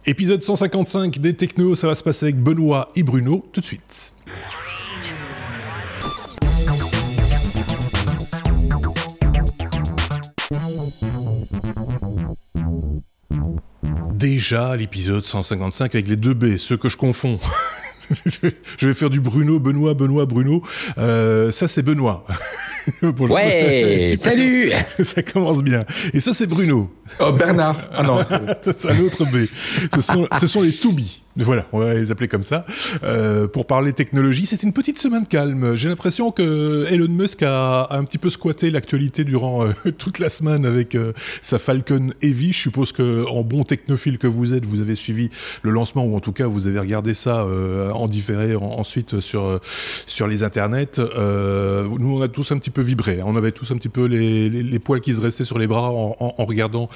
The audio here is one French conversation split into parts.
Épisode 155 des Technos, ça va se passer avec Benoît et Bruno tout de suite. Déjà l'épisode 155 avec les deux B, ceux que je confonds. Je vais faire du Bruno, Benoît, Bruno. Ça, c'est Benoît. Bonjour. Ouais, salut. Ça commence bien. Et ça, c'est Bruno. Oh, Bernard. Ah non. C'est un autre B. Ce sont les Toubis. Voilà, on va les appeler comme ça. Pour parler technologie, c'était une petite semaine calme. J'ai l'impression que Elon Musk a un petit peu squatté l'actualité durant toute la semaine avec sa Falcon Heavy. Je suppose que, en bon technophile que vous êtes, vous avez suivi le lancement, ou en tout cas vous avez regardé ça en différé ensuite sur les internets. Nous, on a tous un petit peu vibré. On avait tous un petit peu les poils qui se restaient sur les bras en regardant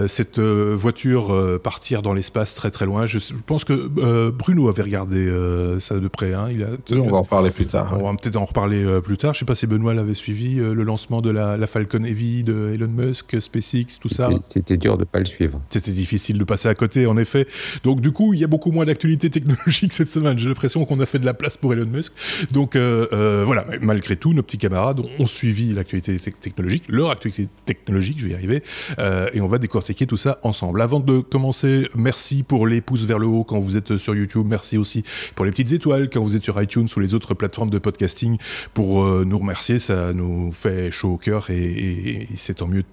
cette voiture partir dans l'espace très très loin. Je pense que Bruno avait regardé ça de près. Hein. On va en reparler plus tard. On va peut-être en reparler plus tard. Je ne sais pas si Benoît l'avait suivi, le lancement de la Falcon Heavy de Elon Musk, SpaceX, tout ça. C'était dur de ne pas le suivre. C'était difficile de passer à côté, en effet. Donc du coup, il y a beaucoup moins d'actualité technologique cette semaine. J'ai l'impression qu'on a fait de la place pour Elon Musk. Donc voilà, malgré tout, nos petits camarades ont suivi l'actualité technologique, leur actualité technologique, je vais y arriver, et on va décortiquer tout ça ensemble. Avant de commencer, merci pour les pouces vers le haut quand vous êtes sur YouTube, merci aussi pour les petites étoiles quand vous êtes sur iTunes ou les autres plateformes de podcasting pour nous remercier, ça nous fait chaud au cœur et c'est tant mieux.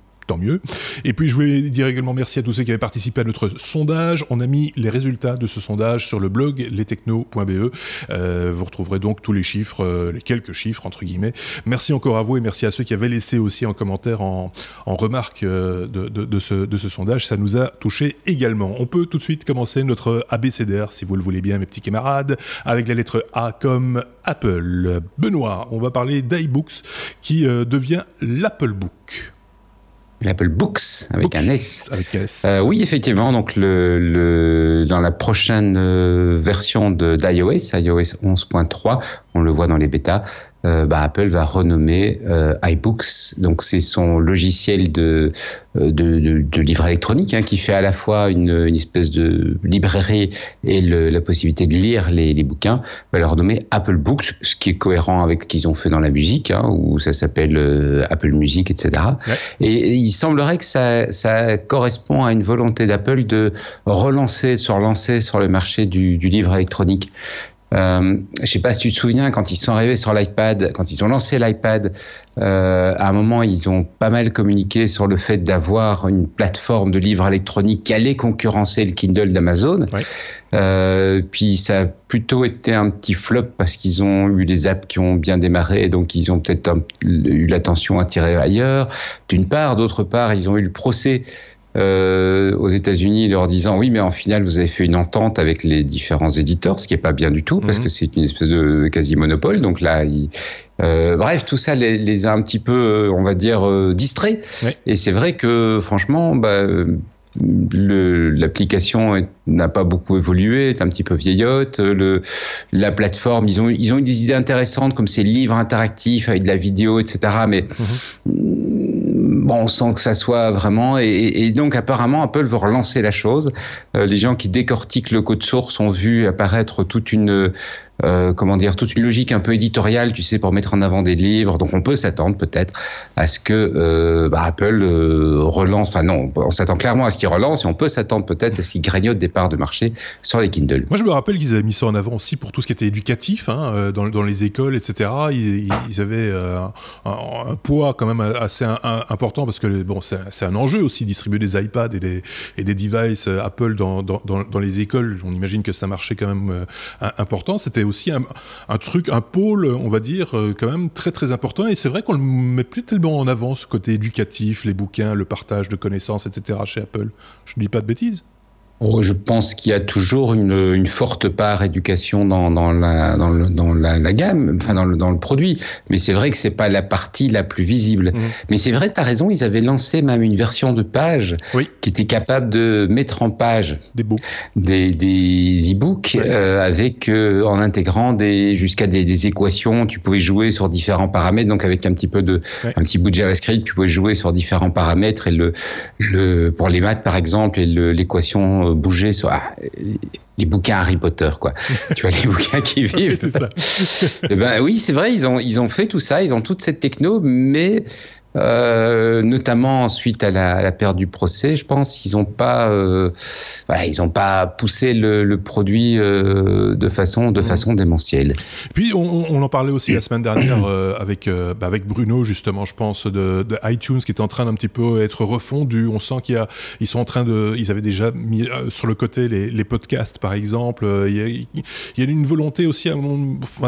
Et puis je voulais dire également merci à tous ceux qui avaient participé à notre sondage. On a mis les résultats de ce sondage sur le blog lestechno.be. Vous retrouverez donc tous les chiffres, les quelques chiffres entre guillemets. Merci encore à vous et merci à ceux qui avaient laissé aussi en commentaire, en remarque de ce sondage. Ça nous a touché également. On peut tout de suite commencer notre abécédaire, si vous le voulez bien mes petits camarades, avec la lettre A comme Apple. Benoît, on va parler d'iBooks qui devient l'Apple Book. L'Apple Books avec un S. Avec S. Oui, effectivement. Donc dans la prochaine version d'iOS, iOS 11.3, on le voit dans les bêtas. Apple va renommer iBooks. Donc c'est son logiciel de livre électronique qui fait à la fois une espèce de librairie et la possibilité de lire les bouquins. Va le renommer Apple Books, ce qui est cohérent avec ce qu'ils ont fait dans la musique, où ça s'appelle Apple Music, etc. Ouais. Et il semblerait que ça correspond à une volonté d'Apple de se relancer sur le marché du livre électronique. Je sais pas si tu te souviens, quand ils sont arrivés sur l'iPad, quand ils ont lancé l'iPad, à un moment, ils ont pas mal communiqué sur le fait d'avoir une plateforme de livres électroniques qui allait concurrencer le Kindle d'Amazon. Ouais. Puis ça a plutôt été un petit flop parce qu'ils ont eu des apps qui ont bien démarré, donc ils ont peut-être eu l'attention attirée ailleurs. D'une part, d'autre part, ils ont eu le procès aux États-Unis, leur disant oui, mais en final vous avez fait une entente avec les différents éditeurs, ce qui est pas bien du tout parce que c'est une espèce de quasi monopole. Donc là, bref, tout ça les a un petit peu, on va dire, distraits. Ouais. Et c'est vrai que franchement, l'application n'a pas beaucoup évolué, est un petit peu vieillotte. La plateforme, ils ont eu des idées intéressantes comme ces livres interactifs avec de la vidéo, etc. Mais on sent que ça soit vraiment et donc apparemment Apple veut relancer la chose. Les gens qui décortiquent le code source ont vu apparaître toute une logique un peu éditoriale, tu sais, pour mettre en avant des livres. Donc on peut s'attendre peut-être à ce que Apple relance. Enfin non, on s'attend clairement à ce qu'il relance et on peut s'attendre peut-être à ce qu'il grignote des parts de marché sur les Kindle. Moi je me rappelle qu'ils avaient mis ça en avant aussi pour tout ce qui était éducatif, dans les écoles, etc. Ils avaient un poids quand même assez important parce que c'est un enjeu aussi, distribuer des iPads et des devices Apple dans les écoles. On imagine que c'est un marché quand même important. C'était aussi un pôle, on va dire, quand même très très important. Et c'est vrai qu'on le met plus tellement en avant, ce côté éducatif, les bouquins, le partage de connaissances, etc. chez Apple. Je ne dis pas de bêtises. Je pense qu'il y a toujours une forte part éducation dans la gamme, enfin dans le produit. Mais c'est vrai que c'est pas la partie la plus visible. Mais c'est vrai, t'as raison, ils avaient lancé même une version de page qui était capable de mettre en page des e-books avec en intégrant jusqu'à des équations. Tu pouvais jouer sur différents paramètres, donc avec un petit bout de JavaScript, tu pouvais jouer sur différents paramètres et pour les maths par exemple et l'équation vraiment bouger sur les bouquins Harry Potter, quoi. Tu vois, les bouquins qui vivent. C'est ça. Eh ben oui, c'est vrai, ils ont fait tout ça, ils ont toute cette techno, mais notamment suite à la perte du procès, je pense, ils ont pas poussé le produit de façon démentielle. Puis on en parlait aussi la semaine dernière avec Bruno, justement, je pense, de iTunes qui est en train d'un petit peu être refondu. On sent ils avaient déjà mis sur le côté les podcasts, par exemple. Il y a une volonté aussi,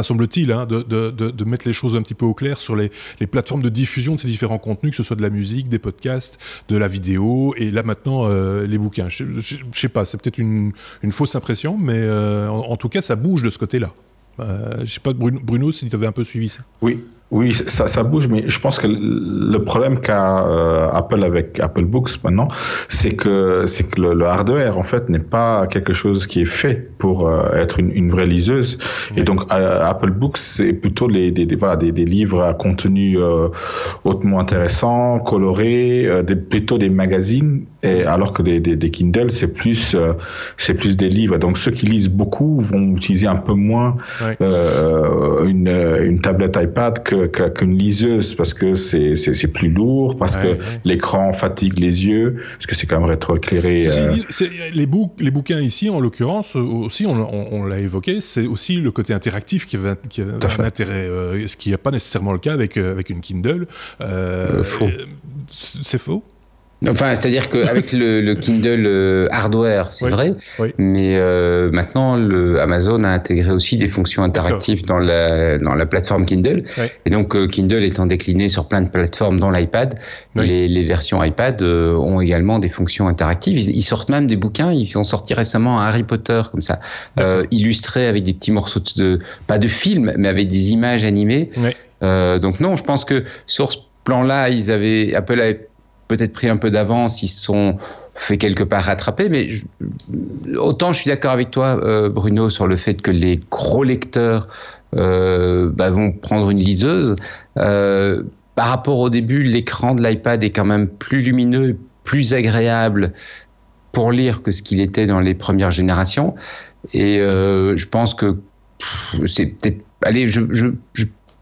semble-t-il, de mettre les choses un petit peu au clair sur les plateformes de diffusion de ces différents contenus, que ce soit de la musique, des podcasts, de la vidéo, et là maintenant les bouquins. Je sais pas, c'est peut-être une fausse impression, mais en tout cas ça bouge de ce côté-là. Je sais pas, Bruno, si tu avais un peu suivi ça. Oui, ça bouge, mais je pense que le problème qu'a Apple avec Apple Books maintenant, c'est que le hardware en fait n'est pas quelque chose qui est fait pour être une vraie liseuse. Oui. Et donc Apple Books, c'est plutôt des livres à contenu hautement intéressant, colorés, plutôt des magazines, alors que des Kindle c'est plus des livres. Donc ceux qui lisent beaucoup vont utiliser un peu moins une tablette iPad qu'une liseuse, parce que c'est plus lourd, parce que l'écran fatigue les yeux, parce que c'est quand même rétroéclairé. Les bouquins ici, en l'occurrence, aussi, on l'a évoqué, c'est aussi le côté interactif qui a un intérêt, ce qui n'est pas nécessairement le cas avec une Kindle. Faux. C'est faux? Enfin, c'est-à-dire qu'avec le Kindle hardware, c'est vrai, mais maintenant, Amazon a intégré aussi des fonctions interactives dans la plateforme Kindle. Et donc, Kindle étant décliné sur plein de plateformes, dont l'iPad, les versions iPad ont également des fonctions interactives. Ils sortent même des bouquins. Ils ont sorti récemment un Harry Potter, comme ça, illustré avec des petits morceaux pas de film, mais avec des images animées. Donc non, je pense que sur ce plan-là, Apple avait peut-être pris un peu d'avance, ils se sont fait quelque part rattraper, mais autant je suis d'accord avec toi, Bruno, sur le fait que les gros lecteurs vont prendre une liseuse. Par rapport au début, l'écran de l'iPad est quand même plus lumineux, plus agréable pour lire que ce qu'il était dans les premières générations. Et je pense que c'est peut-être... Allez, je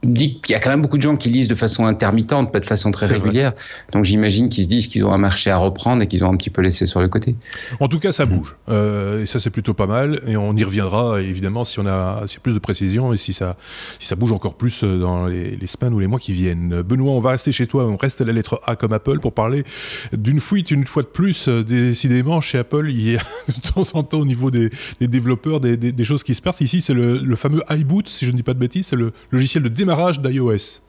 dit qu'il y a quand même beaucoup de gens qui lisent de façon intermittente, pas de façon très régulière. Donc j'imagine qu'ils se disent qu'ils ont un marché à reprendre et qu'ils ont un petit peu laissé sur le côté. En tout cas, ça bouge. Et ça, c'est plutôt pas mal. Et on y reviendra, évidemment, s'il y a plus de précision et si ça bouge encore plus dans les semaines ou les mois qui viennent. Benoît, on va rester chez toi. On reste à la lettre A comme Apple pour parler d'une fuite, une fois de plus, décidément, chez Apple. Il y a de temps en temps, au niveau des développeurs, des choses qui se perdent. Ici, c'est le fameux iBoot, si je ne dis pas de bêtises. C'est le logiciel de démarrage d'iOS.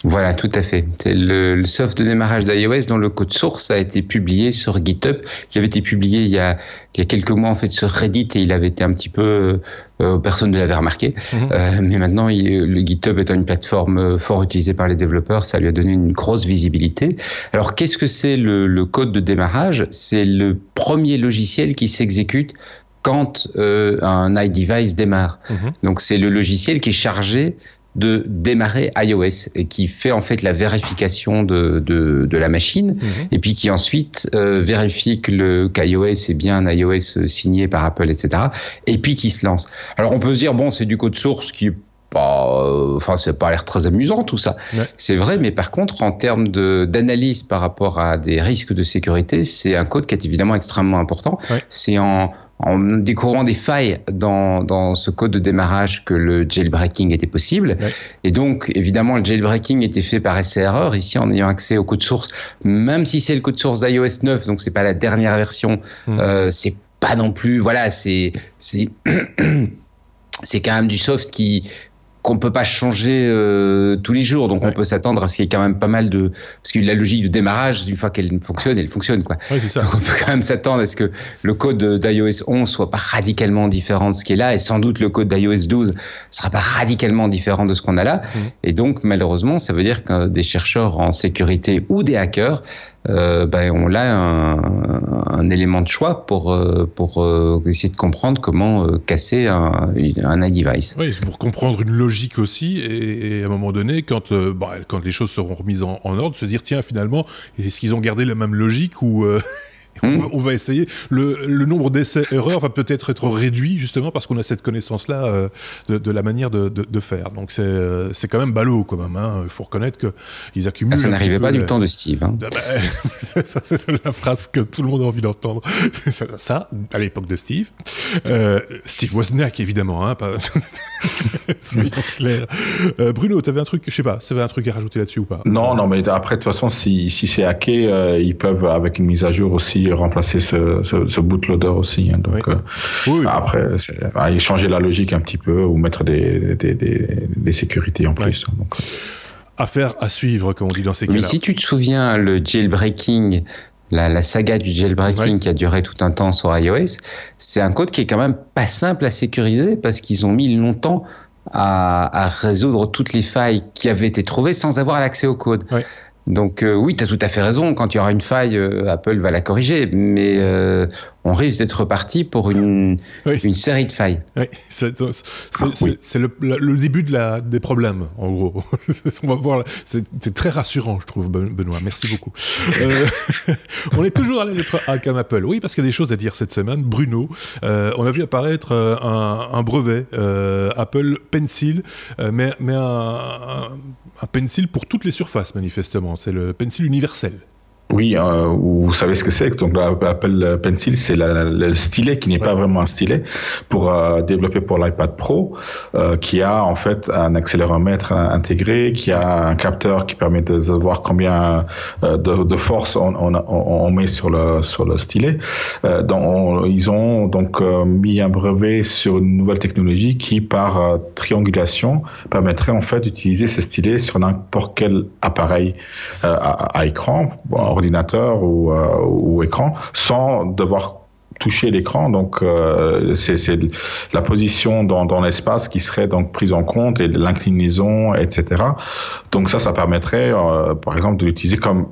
Voilà, tout à fait. C'est le soft de démarrage d'iOS dont le code source a été publié sur GitHub. Il avait été publié il y a quelques mois en fait sur Reddit et il avait été un petit peu personne ne l'avait remarqué. Mais maintenant, le GitHub étant une plateforme fort utilisée par les développeurs, ça lui a donné une grosse visibilité. Alors, qu'est-ce que c'est le code de démarrage? C'est le premier logiciel qui s'exécute quand un iDevice démarre. Donc, c'est le logiciel qui est chargé de démarrer iOS et qui fait en fait la vérification de la machine et puis qui ensuite vérifie qu'iOS est bien un iOS signé par Apple, etc. et puis qui se lance. Alors on peut se dire bon, c'est du code source qui ça n'a pas l'air très amusant tout ça. C'est vrai, mais par contre en termes d'analyse par rapport à des risques de sécurité, c'est un code qui est évidemment extrêmement important. C'est en découvrant des failles dans ce code de démarrage que le jailbreaking était possible. Et donc, évidemment, le jailbreaking était fait par essai-erreur, ici en ayant accès au code source, même si c'est le code source d'iOS 9, donc c'est pas la dernière version, c'est pas non plus, voilà, c'est quand même du soft qu'on peut pas changer tous les jours, donc on peut s'attendre à ce qu'il y ait quand même pas mal parce que la logique de démarrage, une fois qu'elle fonctionne, elle fonctionne quoi. C'est ça. Donc on peut quand même s'attendre à ce que le code d'iOS 11 soit pas radicalement différent de ce qui est là, et sans doute le code d'iOS 12 sera pas radicalement différent de ce qu'on a là. Et donc malheureusement, ça veut dire que des chercheurs en sécurité ou des hackers on a un élément de choix pour essayer de comprendre comment casser un iDevice. Oui, pour comprendre une logique aussi, et à un moment donné, quand les choses seront remises en ordre, se dire tiens, finalement, est-ce qu'ils ont gardé la même logique ou On va essayer. Le nombre d'essais-erreurs va peut-être être réduit, justement, parce qu'on a cette connaissance-là de la manière de faire. Donc, c'est quand même ballot, quand même. Hein. Il faut reconnaître qu'ils accumulent. Ça n'arrivait pas du temps de Steve. Hein. Ça, c'est la phrase que tout le monde a envie d'entendre. Ça, à l'époque de Steve. Steve Wozniak, évidemment. Hein, pas... Soyons clairs. Bruno, t'avais un truc, je sais pas, t'avais un truc à rajouter là-dessus ou pas? Non, mais après, de toute façon, si c'est hacké, ils peuvent, avec une mise à jour aussi, remplacer ce bootloader aussi. Hein. Donc, oui. Après, changer la logique un petit peu ou mettre des sécurités en plus. Hein, donc. Affaire à suivre, comme on dit dans ces cas-là. Mais si tu te souviens, le jailbreaking, la saga du jailbreaking qui a duré tout un temps sur iOS, c'est un code qui est quand même pas simple à sécuriser parce qu'ils ont mis longtemps à résoudre toutes les failles qui avaient été trouvées sans avoir l'accès au code. Ouais. Donc oui, tu as tout à fait raison, quand il y aura une faille, Apple va la corriger, mais on risque d'être reparti pour une série de failles. Oui, c'est le début des problèmes, en gros. On va voir, c'est très rassurant, je trouve, Benoît, merci beaucoup. On est toujours à la lettre A comme Apple. Oui, parce qu'il y a des choses à dire cette semaine. Bruno, on a vu apparaître un brevet Apple Pencil, mais un Pencil pour toutes les surfaces, manifestement. C'est le Pencil universel. Oui, vous savez ce que c'est. Donc l'Apple Pencil, c'est le stylet qui n'est pas vraiment un stylet, pour développé pour l'iPad Pro, qui a en fait un accéléromètre intégré, qui a un capteur qui permet de voir combien de force on met sur le stylet. Ils ont donc mis un brevet sur une nouvelle technologie qui, par triangulation, permettrait en fait d'utiliser ce stylet sur n'importe quel appareil à écran, ordinateur ou écran, sans devoir toucher l'écran. Donc c'est la position dans l'espace qui serait donc prise en compte, et l'inclinaison, etc. Donc ça permettrait par exemple de l'utiliser comme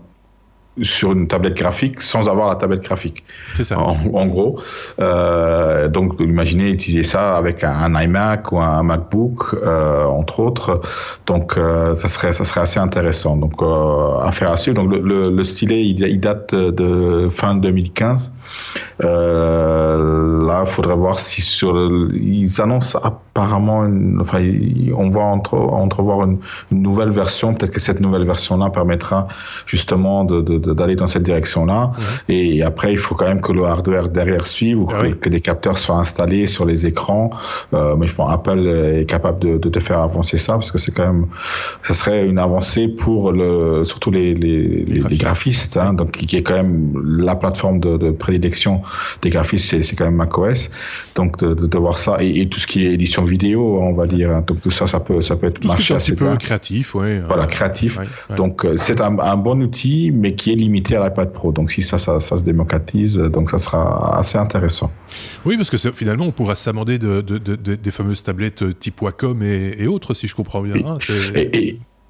sur une tablette graphique sans avoir la tablette graphique. C'est ça. En gros. Donc, imaginez utiliser ça avec un iMac ou un MacBook, entre autres. Donc, ça serait assez intéressant. Donc, affaire à suivre. Donc, le stylet, il date de fin 2015. Là, il faudrait voir si ils annoncent apparemment on va entrevoir une nouvelle version. Peut-être que cette nouvelle version-là permettra justement d'aller dans cette direction-là. Ouais. Et après, il faut quand même que le hardware derrière suive, ou que des capteurs soient installés sur les écrans. Mais je pense Apple est capable de faire avancer ça, parce que ça serait une avancée pour surtout les graphistes, hein, donc qui est quand même la plateforme de prédilection des graphistes, c'est quand même macOS. Donc de voir ça, et tout ce qui est édition vidéo, on va dire. Hein, donc tout ça, ça peut être tout marché assez bien. Tout ce qui est un petit peu créatif, ouais. Voilà, créatif. Ouais. Donc c'est un bon outil, mais qui est limité à l'iPad Pro. Donc si ça se démocratise, donc ça sera assez intéressant. Oui, parce que finalement, on pourra s'amender des fameuses tablettes type Wacom et autres, si je comprends bien.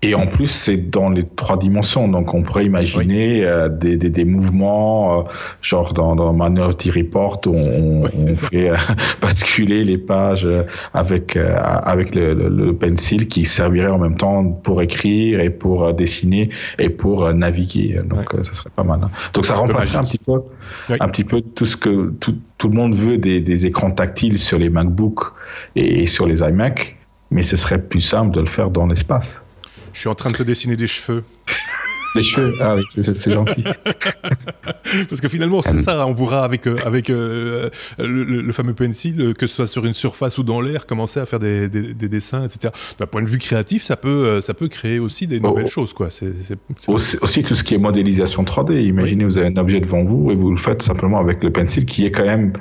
Et en plus, c'est dans les 3 dimensions. Donc, on pourrait imaginer des mouvements, genre dans Minority Report, où on fait basculer les pages avec le pencil, qui servirait en même temps pour écrire et pour dessiner et pour naviguer. Donc, ça serait pas mal. Hein. Donc, ça remplacerait un petit peu tout ce que tout le monde veut des écrans tactiles sur les MacBooks et sur les iMac, mais ce serait plus simple de le faire dans l'espace. Je suis en train de te dessiner des cheveux. Des cheveux, ah oui, c'est gentil. Parce que finalement, c'est ça, on pourra avec le fameux pencil, que ce soit sur une surface ou dans l'air, commencer à faire des dessins, etc. D'un point de vue créatif, ça peut créer aussi des nouvelles choses, quoi. Aussi tout ce qui est modélisation 3D. Imaginez, vous avez un objet devant vous et vous le faites simplement avec le pencil, qui est quand même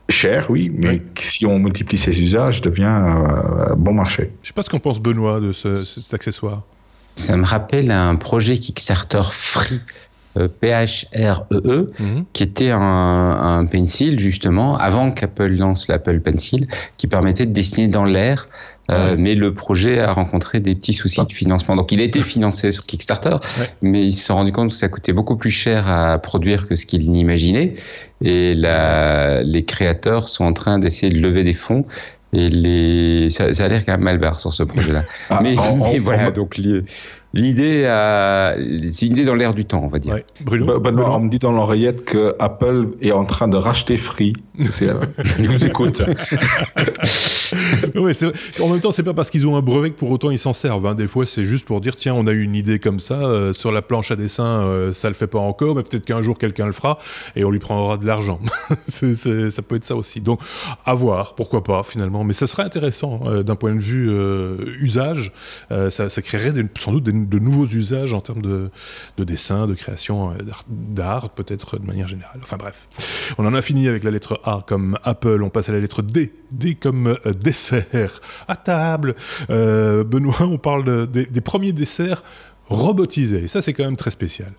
cher, oui, mais si on multiplie ses usages, devient bon marché. Je ne sais pas ce qu'en pense Benoît de cet accessoire. Ça me rappelle un projet Kickstarter Free, PHREE, qui était un pencil, justement, avant qu'Apple lance l'Apple Pencil, qui permettait de dessiner dans l'air. Mais le projet a rencontré des petits soucis de financement. Donc, il a été financé sur Kickstarter, mais ils se sont rendus compte que ça coûtait beaucoup plus cher à produire que ce qu'ils n'imaginaient. Et les créateurs sont en train d'essayer de lever des fonds. Et ça a l'air quand même mal barre sur ce projet-là. Mais voilà, donc l'idée, c'est une idée dans l'air du temps, on va dire. Ouais. Bruno, on me dit dans l'oreillette que Apple est en train de racheter Free. Ils vous écoutent. Ouais, en même temps, c'est pas parce qu'ils ont un brevet que pour autant ils s'en servent. Hein. Des fois, c'est juste pour dire tiens, on a eu une idée comme ça sur la planche à dessin, ça le fait pas encore, mais peut-être qu'un jour quelqu'un le fera et on lui prendra de l'argent. Ça peut être ça aussi. Donc, à voir, pourquoi pas finalement. Mais ça serait intéressant d'un point de vue usage. Ça créerait sans doute de nouveaux usages en termes de dessin, de création d'art, peut-être de manière générale. Enfin bref, on en a fini avec la lettre A comme Apple. On passe à la lettre D. D comme dessert à table. Benoît, on parle des premiers desserts robotisés. Et ça, c'est quand même très spécial.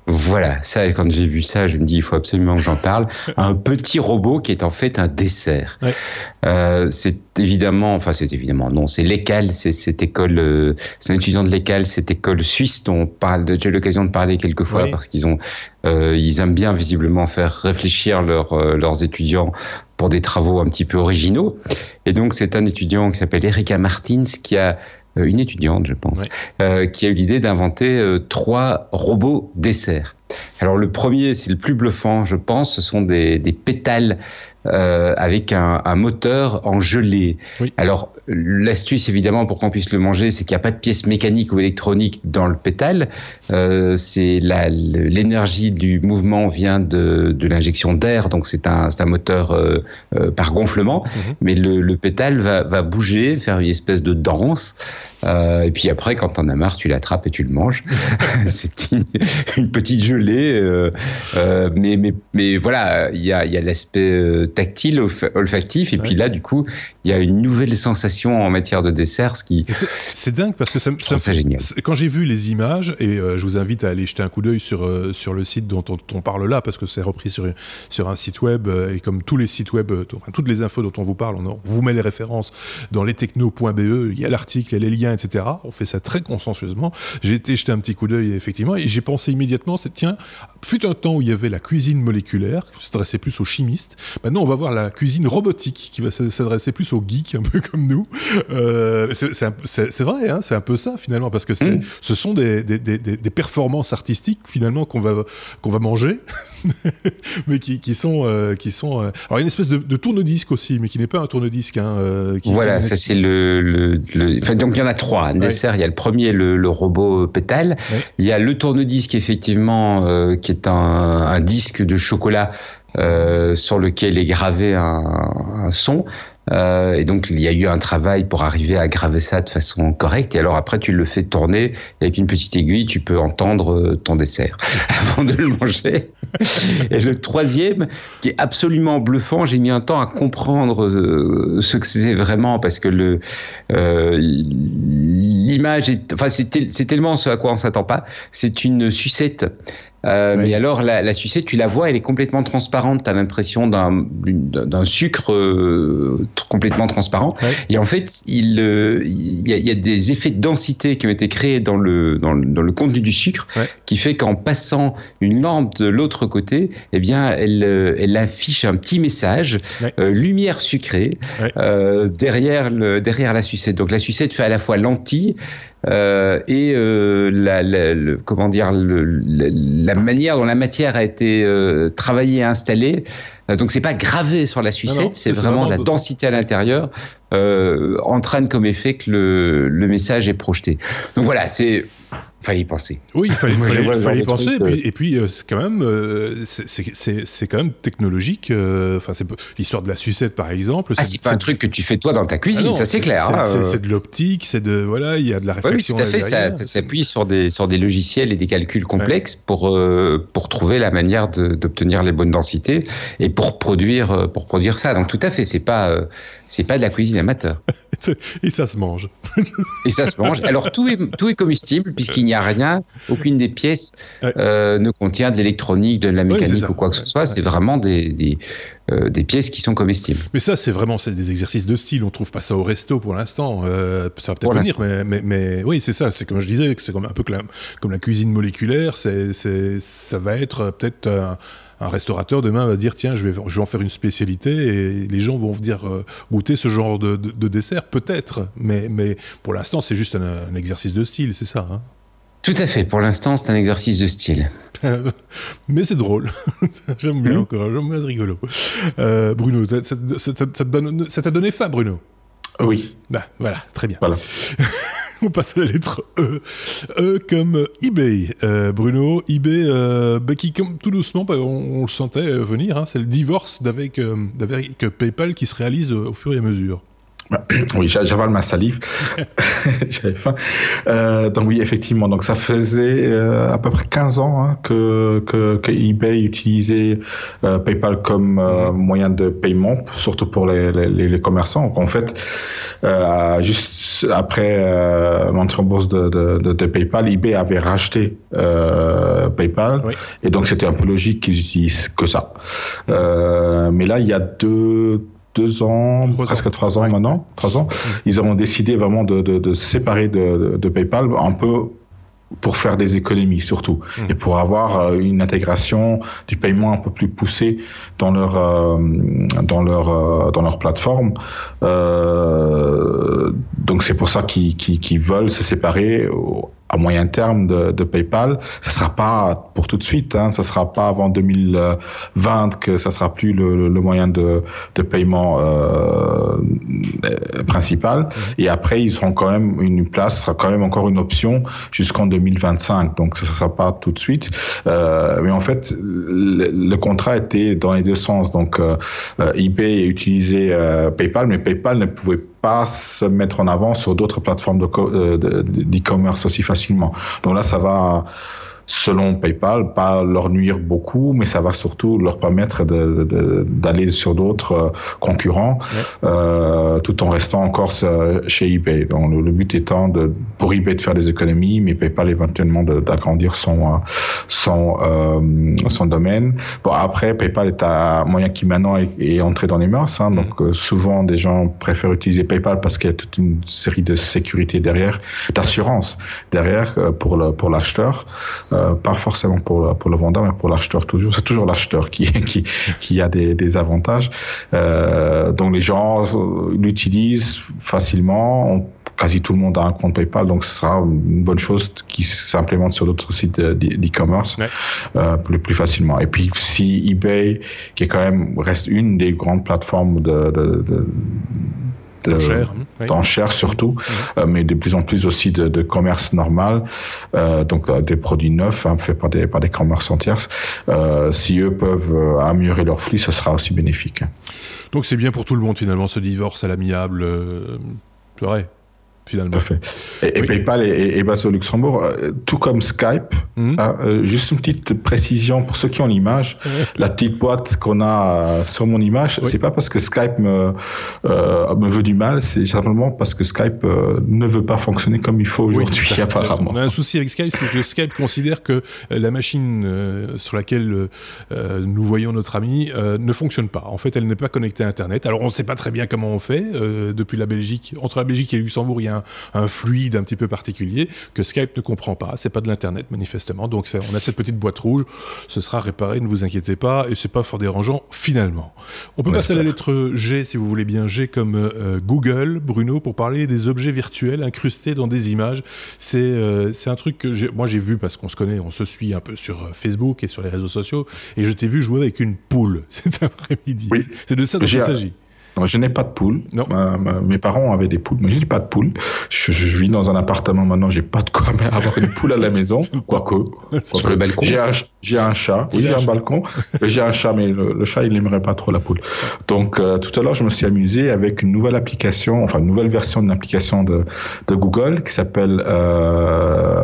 Voilà, ça, quand j'ai vu ça, je me dis, il faut absolument que j'en parle. Un petit robot qui est en fait un dessert. Ouais. C'est évidemment, non, c'est l'ECAL, c'est cette école, c'est un étudiant de l'ECAL, cette école suisse dont j'ai eu l'occasion de parler quelques fois, oui. Parce qu'ils ils aiment bien visiblement faire réfléchir leurs étudiants pour des travaux un petit peu originaux. Et donc, c'est un étudiant qui s'appelle Erika Martins qui a une étudiante, je pense, ouais. Qui a eu l'idée d'inventer 3 robots desserts. Alors le premier, c'est le plus bluffant, je pense, ce sont des pétales avec un moteur en gelée. Oui. Alors l'astuce, évidemment, pour qu'on puisse le manger, c'est qu'il n'y a pas de pièces mécaniques ou électroniques dans le pétale. C'est l'énergie du mouvement vient de l'injection d'air, donc c'est un moteur par gonflement. Mm-hmm. Mais le pétale va bouger, faire une espèce de danse. Et puis après, quand t'en as marre, tu l'attrapes et tu le manges. C'est une petite gelée, mais voilà, il y a l'aspect tactile, olfactif, et puis là, du coup, il y a une nouvelle sensation en matière de dessert, c'est dingue parce que ça génial. Quand j'ai vu les images, et je vous invite à aller jeter un coup d'œil sur le site dont on parle là, parce que c'est repris sur un site web, et comme tous les sites web, toutes les infos dont on vous parle, on vous met les références dans lestechno.be, il y a l'article, il y a les liens, etc. On fait ça très consciencieusement. J'ai été jeter un petit coup d'œil, effectivement, et j'ai pensé immédiatement, tiens, fut un temps où il y avait la cuisine moléculaire, qui s'adressait plus aux chimistes. Maintenant, on va voir la cuisine robotique, qui va s'adresser plus aux geeks, un peu comme nous. C'est vrai, hein, c'est un peu ça, finalement, parce que ce sont des performances artistiques, finalement, qu'on va manger, mais qui sont... Alors, il y a une espèce de tourne-disque aussi, mais qui n'est pas un tourne-disque. Voilà, ça c'est Enfin, donc, il y en a 3. Un dessert, il y a le premier, le robot pétale. Ouais. Il y a le tourne-disque, effectivement, qui est un disque de chocolat sur lequel est gravé un son. Et donc, il y a eu un travail pour arriver à graver ça de façon correcte. Et alors, après, tu le fais tourner avec une petite aiguille, tu peux entendre ton dessert avant de le manger. Et le troisième, qui est absolument bluffant, j'ai mis un temps à comprendre ce que c'était vraiment, parce que l'image c'est tellement ce à quoi on s'attend pas. C'est une sucette. Oui. Mais alors la sucette, tu la vois, elle est complètement transparente. T'as l'impression d'un sucre complètement transparent. Oui. Et en fait, il y a des effets de densité qui ont été créés dans le contenu du sucre, oui. Qui fait qu'en passant une lampe de l'autre côté, eh bien, elle affiche un petit message, oui. Lumière sucrée, oui. Derrière la sucette. Donc la sucette fait à la fois lentille. Et la manière dont la matière a été travaillée et installée, donc c'est pas gravé sur la sucette, c'est vraiment la densité à l'intérieur entraîne comme effet que le message est projeté. Donc voilà, fallait y penser. Oui, il fallait y penser. Et puis c'est quand même, c'est quand même technologique. C'est l'histoire de la sucette, par exemple. C'est pas un truc que tu fais toi dans ta cuisine, ça c'est clair. C'est de l'optique, il y a de la réflexion. Oui, tout à fait. Ça s'appuie sur des logiciels et des calculs complexes, ouais. pour trouver la manière d'obtenir les bonnes densités et pour produire ça. Donc tout à fait, c'est pas de la cuisine amateur. Et ça se mange. Alors tout est comestible puisqu'il il n'y a rien, aucune des pièces ne contient de l'électronique, de la mécanique ou quoi que ce soit. C'est vraiment des pièces qui sont comestibles. Mais ça, c'est des exercices de style. On trouve pas ça au resto pour l'instant. Ça va peut-être venir, mais oui, c'est ça. C'est comme je disais, c'est un peu comme la cuisine moléculaire. Ça va être peut-être un restaurateur demain va dire tiens, je vais en faire une spécialité et les gens vont venir goûter ce genre de dessert, peut-être. Mais pour l'instant, c'est juste un exercice de style, c'est ça. Hein. Tout à fait. Pour l'instant, c'est un exercice de style. Mais c'est drôle. J'aime bien encore. J'aime bien, c'est rigolo. Bruno, ça t'a donné faim, Bruno? Oui. Bah, voilà, très bien. Voilà. On passe à la lettre E. E comme eBay. Bruno, eBay, qui, comme tout doucement, on le sentait venir, hein, c'est le divorce d'avec PayPal qui se réalise au fur et à mesure. Oui, j'avale ma salive. J'avais faim. Donc oui, effectivement. Donc ça faisait à peu près 15 ans hein, que eBay utilisait PayPal comme moyen de paiement, surtout pour les commerçants. Donc en fait, juste après l'entrée en bourse de PayPal, eBay avait racheté PayPal, oui. Et donc c'était un peu logique qu'ils utilisent que ça. Mais là, il y a deux ans, presque 3 ans ouais. Maintenant, 3 ans, ils ont décidé vraiment de se séparer de PayPal un peu pour faire des économies surtout et pour avoir une intégration du paiement un peu plus poussée dans leur plateforme. Donc c'est pour ça qu'ils veulent se séparer à moyen terme de PayPal. Ça sera pas pour tout de suite, hein, ça sera pas avant 2020 que ça sera plus le moyen de paiement principal. Et après, ils seront quand même une place, sera quand même encore une option jusqu'en 2025. Donc ça sera pas tout de suite. Mais en fait, le contrat était dans les deux sens. Donc eBay utilisait PayPal, mais PayPal ne pouvait pas se mettre en avant sur d'autres plateformes d'e-commerce aussi facilement. Donc là, ça va, selon PayPal, pas leur nuire beaucoup, mais ça va surtout leur permettre d'aller sur d'autres concurrents, tout en restant encore chez eBay. Donc le but étant pour eBay de faire des économies, mais PayPal éventuellement d'agrandir son domaine. Bon, après, PayPal est un moyen qui maintenant est entré dans les mœurs, hein, donc souvent des gens préfèrent utiliser PayPal parce qu'il y a toute une série de sécurité derrière, d'assurance derrière pour l'acheteur. Pas forcément pour le vendeur, mais pour l'acheteur toujours. C'est toujours l'acheteur qui a des avantages. Donc les gens l'utilisent facilement. Quasi tout le monde a un compte PayPal, donc ce sera une bonne chose qui s'implémente sur d'autres sites d'e-commerce plus facilement. Et puis si eBay, qui est quand même reste une des grandes plateformes d'enchères surtout, mais de plus en plus aussi de commerce normal, donc des produits neufs faits par des commerçants tierces. Si eux peuvent améliorer leur flux, ça sera aussi bénéfique. Donc c'est bien pour tout le monde finalement, ce divorce à l'amiable, c'est vrai. Finalement. Tout à fait. Et PayPal est basé au Luxembourg, tout comme Skype. Juste une petite précision pour ceux qui ont l'image. La petite boîte qu'on a sur mon image, c'est pas parce que Skype me veut du mal, c'est simplement parce que Skype ne veut pas fonctionner comme il faut aujourd'hui, apparemment. On a un souci avec Skype, c'est que Skype considère que la machine sur laquelle nous voyons notre ami ne fonctionne pas. En fait, elle n'est pas connectée à Internet. Alors, on ne sait pas très bien comment on fait. Depuis la Belgique, entre la Belgique et le Luxembourg, il y a un fluide un petit peu particulier que Skype ne comprend pas. C'est pas de l'internet manifestement. Donc on a cette petite boîte rouge. Ce sera réparé, ne vous inquiétez pas. Et c'est pas fort dérangeant finalement. On peut passer à la lettre G si vous voulez bien. G comme Google, Bruno, pour parler des objets virtuels incrustés dans des images. C'est un truc que moi j'ai vu parce qu'on se connaît, on se suit un peu sur Facebook et sur les réseaux sociaux. Et je t'ai vu jouer avec une poule cet après-midi. Oui. C'est de ça dont il s'agit. Non, je n'ai pas de poule. Mes parents avaient des poules, mais je n'ai pas de poule. Je vis dans un appartement maintenant, j'ai pas de quoi avoir une poule à la maison, quoique. Sur le balcon. J'ai un chat. Oui, j'ai un balcon. J'ai un chat, mais le chat, il n'aimerait pas trop la poule. Donc, tout à l'heure, je me suis amusé avec une nouvelle application, enfin une nouvelle version d'une application de Google qui s'appelle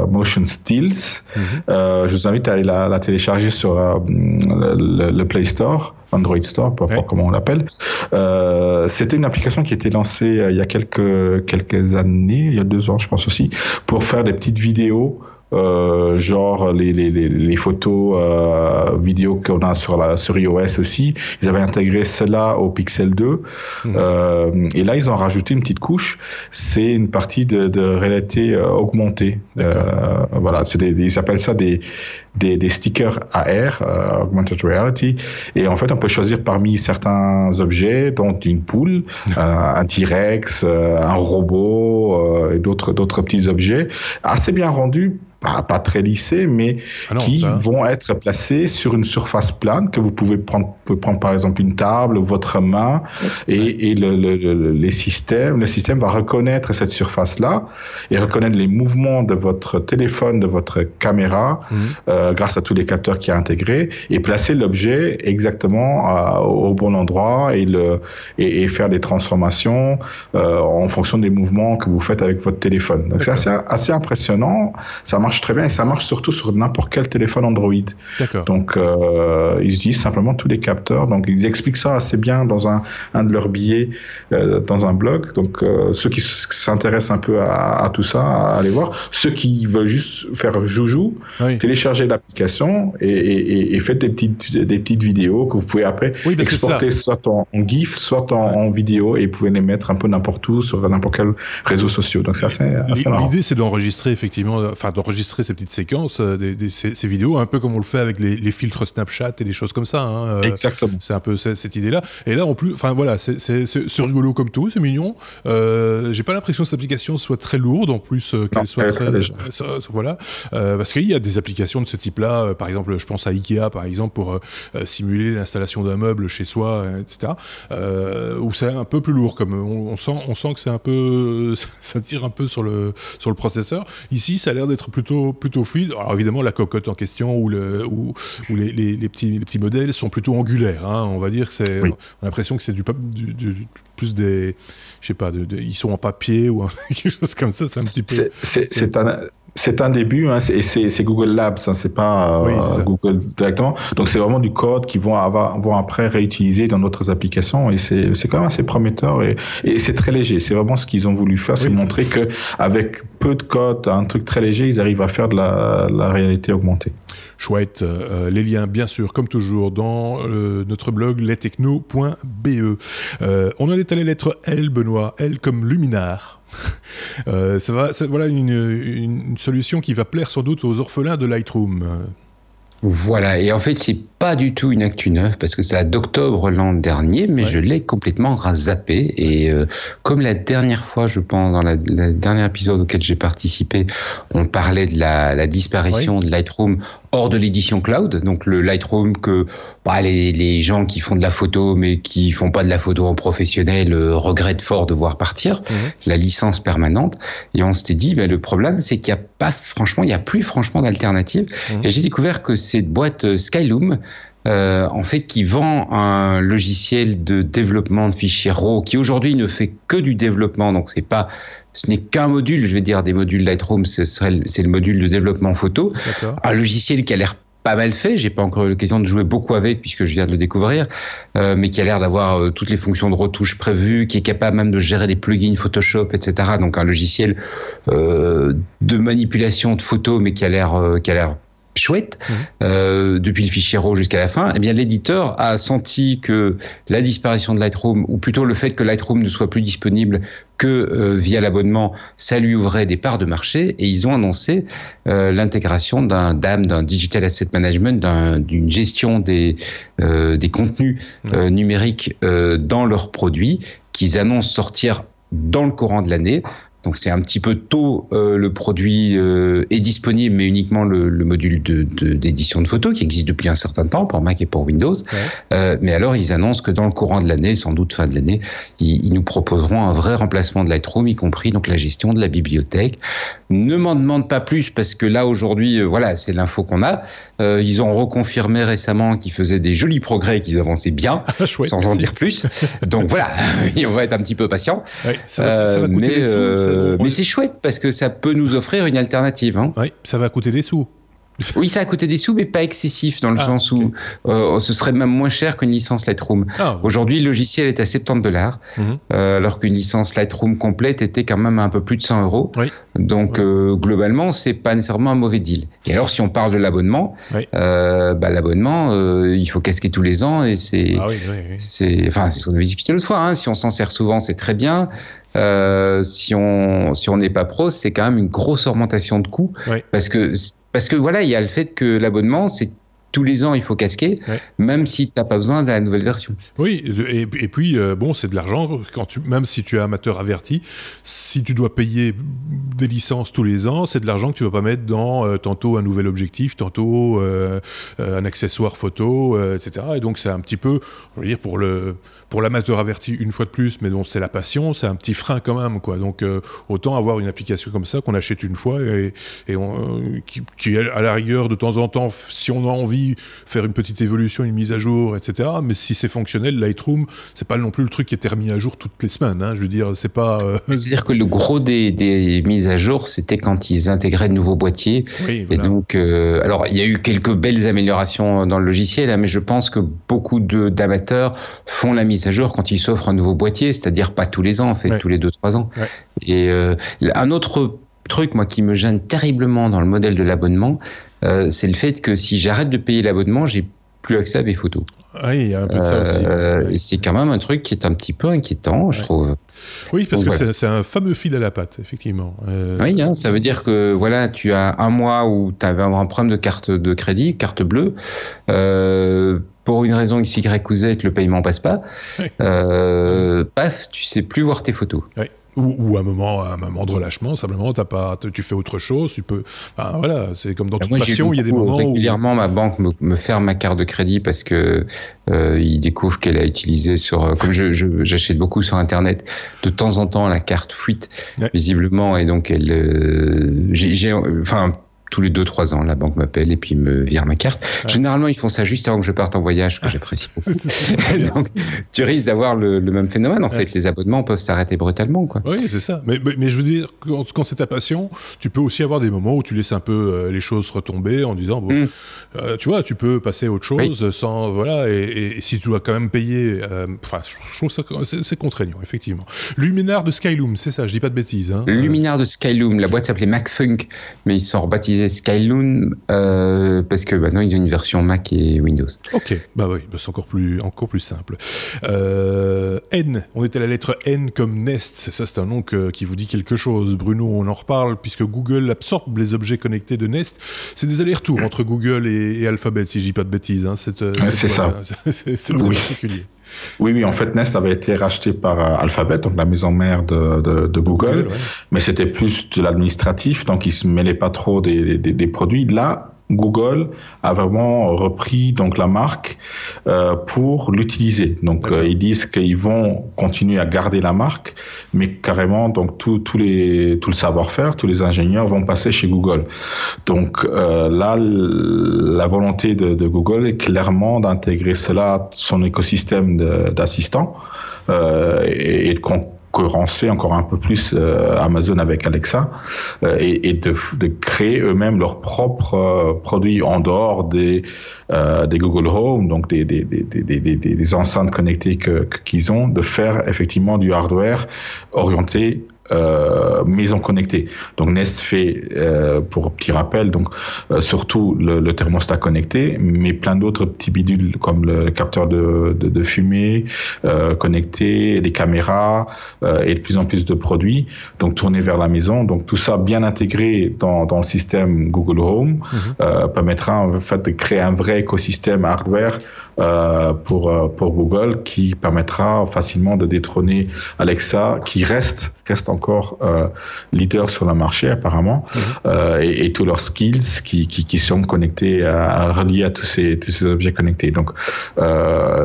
Motion Stills. Je vous invite à aller la télécharger sur le Play Store. Android Store, peu importe comment on l'appelle. C'était une application qui était lancée il y a quelques années, il y a 2 ans je pense aussi, pour faire des petites vidéos genre les photos vidéo qu'on a sur iOS aussi. Ils avaient intégré cela au Pixel 2. Et là, ils ont rajouté une petite couche. C'est une partie de réalité augmentée. Voilà, ils appellent ça des stickers AR, Augmented Reality. Et en fait, on peut choisir parmi certains objets, dont une poule, un T-Rex, un robot et d'autres petits objets assez bien rendus. Pas très lissés, mais qui vont être placés sur une surface plane que vous pouvez prendre par exemple une table ou votre main et le système va reconnaître cette surface-là et reconnaître les mouvements de votre téléphone, de votre caméra grâce à tous les capteurs qui a intégrés et placer l'objet exactement au bon endroit et faire des transformations en fonction des mouvements que vous faites avec votre téléphone. Donc c'est assez impressionnant. Ça marche très bien et ça marche surtout sur n'importe quel téléphone Android. D'accord. Donc ils utilisent simplement tous les capteurs. Donc ils expliquent ça assez bien dans un de leurs billets dans un blog. Donc ceux qui s'intéressent un peu à tout ça, à aller voir. Ceux qui veulent juste faire joujou, télécharger l'application et faites des petites vidéos que vous pouvez après exporter soit en GIF, soit en vidéo et vous pouvez les mettre un peu n'importe où sur n'importe quel réseau social. Donc c'est assez marrant. L'idée c'est d'enregistrer d'enregistrer ces petites séquences, ces vidéos, un peu comme on le fait avec les filtres Snapchat et des choses comme ça. Exactement. C'est un peu cette idée-là. Et là, en plus, voilà, c'est rigolo comme tout, c'est mignon. J'ai pas l'impression que cette application soit très lourde, en plus qu'elle soit très... voilà. Parce qu'il y a des applications de ce type-là, par exemple, je pense à Ikea, par exemple, pour simuler l'installation d'un meuble chez soi, etc. Où c'est un peu plus lourd, comme on sent que c'est un peu... ça tire un peu sur le processeur. Ici, ça a l'air d'être plutôt fluide. Alors évidemment, la cocotte en question ou les petits modèles sont plutôt angulaires. On va dire que on a l'impression que c'est plus des, je sais pas, ils sont en papier ou quelque chose comme ça. C'est un petit peu. C'est un début, et c'est Google Labs, c'est pas Google directement. Donc c'est vraiment du code qu'ils vont après réutiliser dans d'autres applications et c'est quand même assez prometteur et c'est très léger. C'est vraiment ce qu'ils ont voulu faire, c'est montrer que avec peu de code, un truc très léger, ils arrivent à faire de la réalité augmentée. Chouette. Les liens, bien sûr, comme toujours, dans notre blog lestechno.be. On en est à la lettre L, Benoît. L comme luminaire. Voilà une solution qui va plaire sans doute aux orphelins de Lightroom. Voilà, et en fait, c'est pas du tout une actu neuve parce que c'est d'octobre l'an dernier, mais je l'ai complètement zappé. Et comme la dernière fois, je pense, dans la dernier épisode auquel j'ai participé, on parlait de la disparition de Lightroom hors de l'édition cloud, donc le Lightroom que les gens qui font de la photo mais qui font pas de la photo en professionnel regrettent fort de voir partir, la licence permanente. Et on s'était dit, le problème c'est qu'il y a plus franchement d'alternative. Et j'ai découvert que cette boîte Skyloom, en fait, qui vend un logiciel de développement de fichiers RAW qui aujourd'hui ne fait que du développement, donc ce n'est qu'un module, je vais dire, des modules Lightroom, c'est le module de développement photo. D'accord. Un logiciel qui a l'air pas mal fait, j'ai pas encore eu l'occasion de jouer beaucoup avec puisque je viens de le découvrir, mais qui a l'air d'avoir toutes les fonctions de retouche prévues, qui est capable même de gérer des plugins Photoshop, etc. Donc un logiciel de manipulation de photos, mais qui a l'air chouette, depuis le fichier RAW jusqu'à la fin. Eh bien, l'éditeur a senti que la disparition de Lightroom, ou plutôt le fait que Lightroom ne soit plus disponible que via l'abonnement, ça lui ouvrait des parts de marché, et ils ont annoncé l'intégration d'un Digital Asset Management, d'une gestion des contenus numériques dans leurs produits, qu'ils annoncent sortir dans le courant de l'année. Donc c'est un petit peu tôt, le produit est disponible, mais uniquement le module d'édition de photos qui existe depuis un certain temps pour Mac et pour Windows. Mais alors ils annoncent que dans le courant de l'année, sans doute fin de l'année, ils nous proposeront un vrai remplacement de Lightroom, y compris donc la gestion de la bibliothèque. Ne m'en demande pas plus parce que là aujourd'hui, c'est l'info qu'on a. Ils ont reconfirmé récemment qu'ils faisaient des jolis progrès, qu'ils avançaient bien, sans en dire plus. Donc voilà, on va être un petit peu patient. Ça va coûter des sous. Mais c'est chouette parce que ça peut nous offrir une alternative. Oui, ça va coûter des sous. Oui, ça a coûté des sous, mais pas excessif, dans le sens où ce serait même moins cher qu'une licence Lightroom. Aujourd'hui, le logiciel est à $70, alors qu'une licence Lightroom complète était quand même à un peu plus de 100 €. Oui. Donc, globalement, c'est pas nécessairement un mauvais deal. Et alors, si on parle de l'abonnement, l'abonnement, il faut casquer tous les ans, et c'est ce qu'on avait discuté l'autre fois, hein. Si on s'en sert souvent, c'est très bien. Si on n'est pas pro, c'est quand même une grosse augmentation de coûts, parce que voilà, il y a le fait que l'abonnement, c'est tous les ans, il faut casquer, même si tu n'as pas besoin de la nouvelle version. Oui, et puis, c'est de l'argent, même si tu es amateur averti, si tu dois payer des licences tous les ans, c'est de l'argent que tu ne vas pas mettre dans tantôt un nouvel objectif, tantôt un accessoire photo, etc. Et donc, c'est un petit peu, je veux dire, pour l'amateur averti, une fois de plus, mais dont c'est la passion, c'est un petit frein quand même, quoi. Donc, autant avoir une application comme ça qu'on achète une fois et qui, à la rigueur, de temps en temps, si on a envie, faire une petite évolution, une mise à jour, etc. Mais si c'est fonctionnel, Lightroom, c'est pas non plus le truc qui était remis à jour toutes les semaines, hein. Je veux dire, c'est pas... C'est-à-dire que le gros des mises à jour, c'était quand ils intégraient de nouveaux boîtiers. Oui, voilà. Et donc, alors, il y a eu quelques belles améliorations dans le logiciel, hein, mais je pense que beaucoup d'amateurs font la mise à jour quand ils s'offrent un nouveau boîtier, c'est-à-dire pas tous les ans, en fait, tous les 2-3 ans. Et un autre truc, moi, qui me gêne terriblement dans le modèle de l'abonnement, c'est le fait que si j'arrête de payer l'abonnement, j'ai plus accès à mes photos. Oui, il y a un peu de ça aussi. Et c'est quand même un truc qui est un petit peu inquiétant, je trouve. Oui, parce que c'est un fameux fil à la patte, effectivement. Oui, hein, ça veut dire que voilà, tu as un mois où tu avais un problème de carte de crédit, carte bleue. Pour une raison X, Y ou Z, le paiement passe pas. Paf, tu sais plus voir tes photos. Oui. Ou un moment de relâchement, simplement tu fais autre chose, tu peux, voilà, c'est comme dans toute passion, il y a des moments régulièrement ma banque me ferme ma carte de crédit parce que il découvre qu'elle a utilisé comme j'achète beaucoup sur internet, de temps en temps la carte fuite visiblement, et donc tous les 2-3 ans, la banque m'appelle et puis me vire ma carte. Généralement, ils font ça juste avant que je parte en voyage, que j'apprécie beaucoup. Donc, tu risques d'avoir le même phénomène. En fait, les abonnements peuvent s'arrêter brutalement, quoi. Oui, c'est ça. Mais je veux dire, quand c'est ta passion, tu peux aussi avoir des moments où tu laisses un peu les choses retomber en disant, tu vois, tu peux passer à autre chose sans, voilà, et si tu dois quand même payer, je trouve ça, c'est contraignant, effectivement. Luminar de Skyloom, c'est ça, je dis pas de bêtises, hein. Luminar de Skyloom, la boîte s'appelait MacFunk, mais ils sont rebaptisés Skyloom parce que maintenant ils ont une version Mac et Windows. Ok, c'est encore plus simple. N, on était à la lettre N comme Nest, ça c'est un nom qui vous dit quelque chose. Bruno, on en reparle puisque Google absorbe les objets connectés de Nest. C'est des allers-retours entre Google et Alphabet, si je dis pas de bêtises, hein. C'est ça. C'est très particulier. Oui, en fait, Nest avait été racheté par Alphabet, donc la maison mère de Google, mais c'était plus de l'administratif, donc ils ne se mêlaient pas trop des produits. Là, Google a vraiment repris donc la marque pour l'utiliser. Donc ils disent qu'ils vont continuer à garder la marque, mais carrément donc tout le savoir-faire, tous les ingénieurs vont passer chez Google. Donc là, la volonté de Google est clairement d'intégrer cela, son écosystème d'assistants et de concurrencer encore un peu plus Amazon avec Alexa et de créer eux-mêmes leurs propres produits en dehors des Google Home, donc des enceintes connectées qu'ils ont, de faire effectivement du hardware orienté maison connectée. Donc Nest fait, pour petit rappel, donc surtout le thermostat connecté, mais plein d'autres petits bidules comme le capteur de fumée connecté, des caméras et de plus en plus de produits, donc tournés vers la maison. Donc tout ça bien intégré dans le système Google Home permettra en fait de créer un vrai écosystème hardware pour Google, qui permettra facilement de détrôner Alexa, qui reste encore leader sur le marché apparemment, et tous leurs skills qui sont connectés reliés à tous ces objets connectés. Donc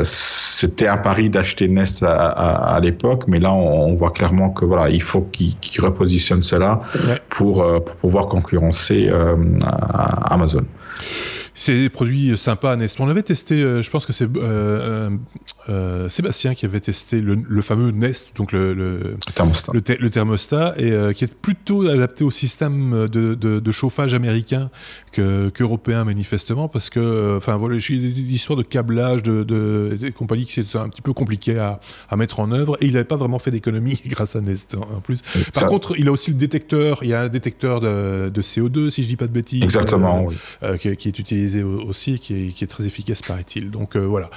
c'était un pari d'acheter Nest à l'époque, mais là on voit clairement que voilà, il faut qu'ils repositionnent cela pour pouvoir concurrencer Amazon. C'est des produits sympas, Nest. On avait testé, je pense que c'est Sébastien qui avait testé le fameux Nest, donc le thermostat, et qui est plutôt adapté au système de chauffage américain qu'européen manifestement, parce que, enfin voilà, l'histoire de câblage des compagnies qui c'est un petit peu compliqué à mettre en œuvre, et il n'avait pas vraiment fait d'économie grâce à Nest en plus. Par contre, il a aussi le détecteur. Il y a un détecteur de CO2, si je dis pas de bêtises. Exactement, oui. Qui est utilisé aussi, qui est très efficace, paraît-il. Donc voilà,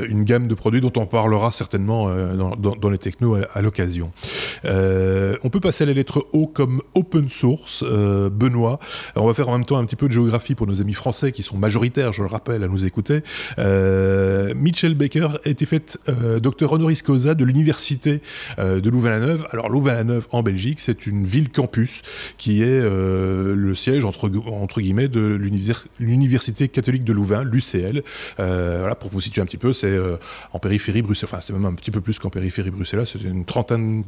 une gamme de produits dont on parlera certainement dans les technos à l'occasion. On peut passer à la lettre O comme open source. Benoît, on va faire en même temps un petit peu de géographie pour nos amis français qui sont majoritaires, je le rappelle, à nous écouter. Mitchell Baker a été fait docteur honoris causa de l'université de Louvain-la-Neuve. Alors Louvain-la-Neuve en Belgique, c'est une ville campus qui est le siège entre guillemets de l'université catholique de Louvain, l'UCL. Voilà, pour vous situer un petit peu, c'est en périphérie Bruxelles. Enfin, c'est même un petit peu plus qu'en périphérie Bruxelles. C'est une quarantaine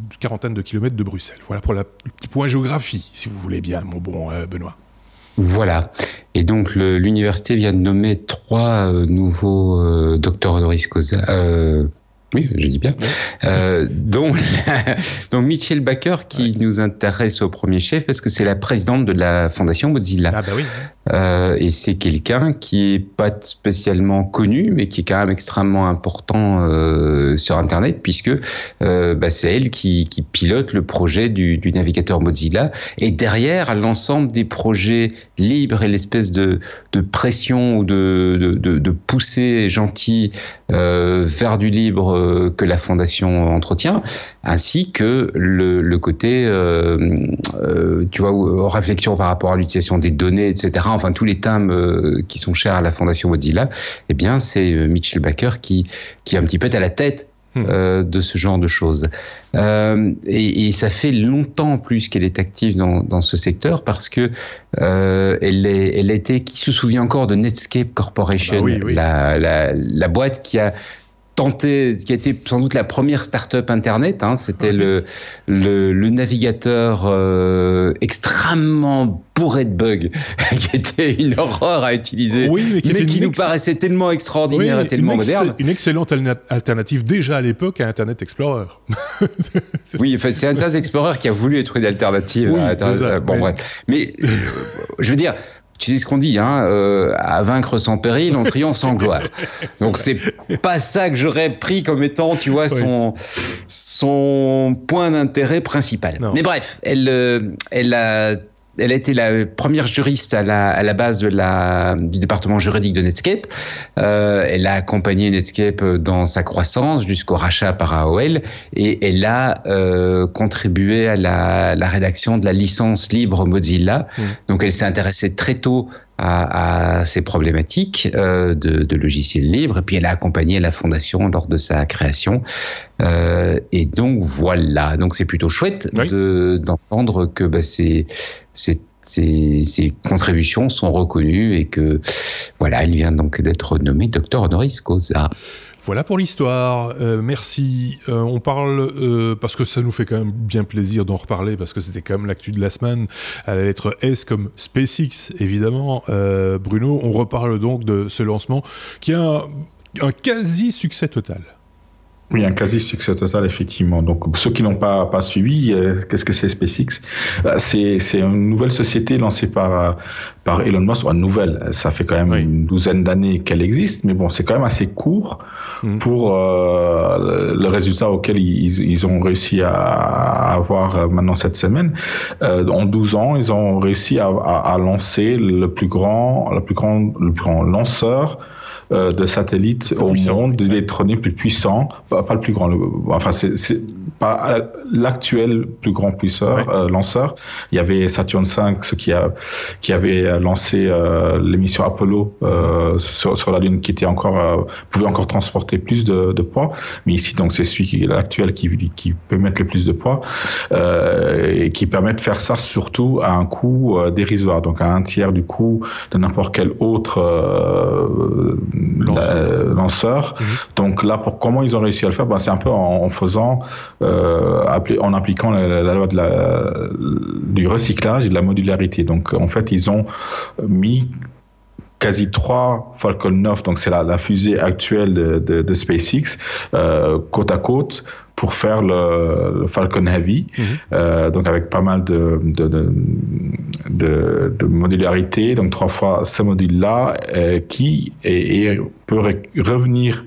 de kilomètres de Bruxelles. Voilà pour le petit point géographie, si vous voulez bien, mon bon Benoît. Voilà. Et donc l'université vient de nommer 3 nouveaux docteurs honoris causa. Oui, je dis bien. Donc Mitchell Baker qui nous intéresse au premier chef parce que c'est la présidente de la fondation Mozilla. Ah bah oui. Et c'est quelqu'un qui est pas spécialement connu, mais qui est quand même extrêmement important sur Internet, puisque c'est elle qui pilote le projet du navigateur Mozilla. Et derrière l'ensemble des projets libres et l'espèce de pression ou de poussée gentille vers du libre que la fondation entretient, ainsi que le côté, tu vois, réflexion par rapport à l'utilisation des données, etc. Enfin, tous les thèmes qui sont chers à la fondation Mozilla, eh bien, c'est Mitchell Baker qui un petit peu est à la tête de ce genre de choses. Et ça fait longtemps en plus qu'elle est active dans ce secteur parce que elle a été, qui se souvient encore de Netscape Corporation, oui. La boîte qui a été sans doute la première start-up Internet, hein. C'était le navigateur extrêmement bourré de bugs, qui était une horreur à utiliser, mais qui nous paraissait tellement extraordinaire et tellement moderne. Une excellente alternative déjà à l'époque à Internet Explorer. Oui, enfin, c'est Internet Explorer qui a voulu être une alternative à Internet. Bref. Mais je veux dire, tu sais ce qu'on dit, hein, à vaincre sans péril, on triomphe sans gloire. Donc c'est pas ça que j'aurais pris comme étant, tu vois, son point d'intérêt principal. Non. Mais bref, elle a été la première juriste à la base du département juridique de Netscape. Elle a accompagné Netscape dans sa croissance jusqu'au rachat par AOL et elle a contribué à la rédaction de la licence libre Mozilla. Donc elle s'est intéressée très tôt à ces problématiques de logiciels libres, et puis elle a accompagné la fondation lors de sa création. Et donc voilà, donc c'est plutôt chouette d'entendre que ces contributions sont reconnues et que voilà, elle vient donc d'être nommée docteur honoris causa. Voilà pour l'histoire, merci. On parle, parce que ça nous fait quand même bien plaisir d'en reparler, parce que c'était quand même l'actu de la semaine, à la lettre S comme SpaceX, évidemment. Bruno, on reparle donc de ce lancement qui a un quasi-succès total. Oui, un quasi-succès total, effectivement. Donc, ceux qui n'ont pas suivi, qu'est-ce que c'est SpaceX ? C'est une nouvelle société lancée par Elon Musk. Enfin, nouvelle, ça fait quand même une douzaine d'années qu'elle existe, mais bon, c'est quand même assez court pour le résultat auquel ils ont réussi à avoir maintenant cette semaine. En 12 ans, ils ont réussi à lancer le plus grand lanceur de satellites au monde, d'électronique plus puissant, pas le plus grand, enfin c'est pas l'actuel plus grand lanceur. Il y avait Saturn V, qui avait lancé l'émission Apollo sur la Lune, qui était pouvait encore transporter plus de poids, mais ici donc c'est l'actuel qui peut mettre le plus de poids et qui permet de faire ça surtout à un coût dérisoire, donc à un tiers du coût de n'importe quel autre lanceur. Donc là, comment ils ont réussi à le faire, c'est un peu en appliquant la loi du recyclage et de la modularité. Donc en fait, ils ont mis quasi 3 Falcon 9, donc c'est la fusée actuelle de SpaceX, côte à côte, pour faire le Falcon Heavy, donc avec pas mal de modularité, donc 3 fois ce module-là qui peut revenir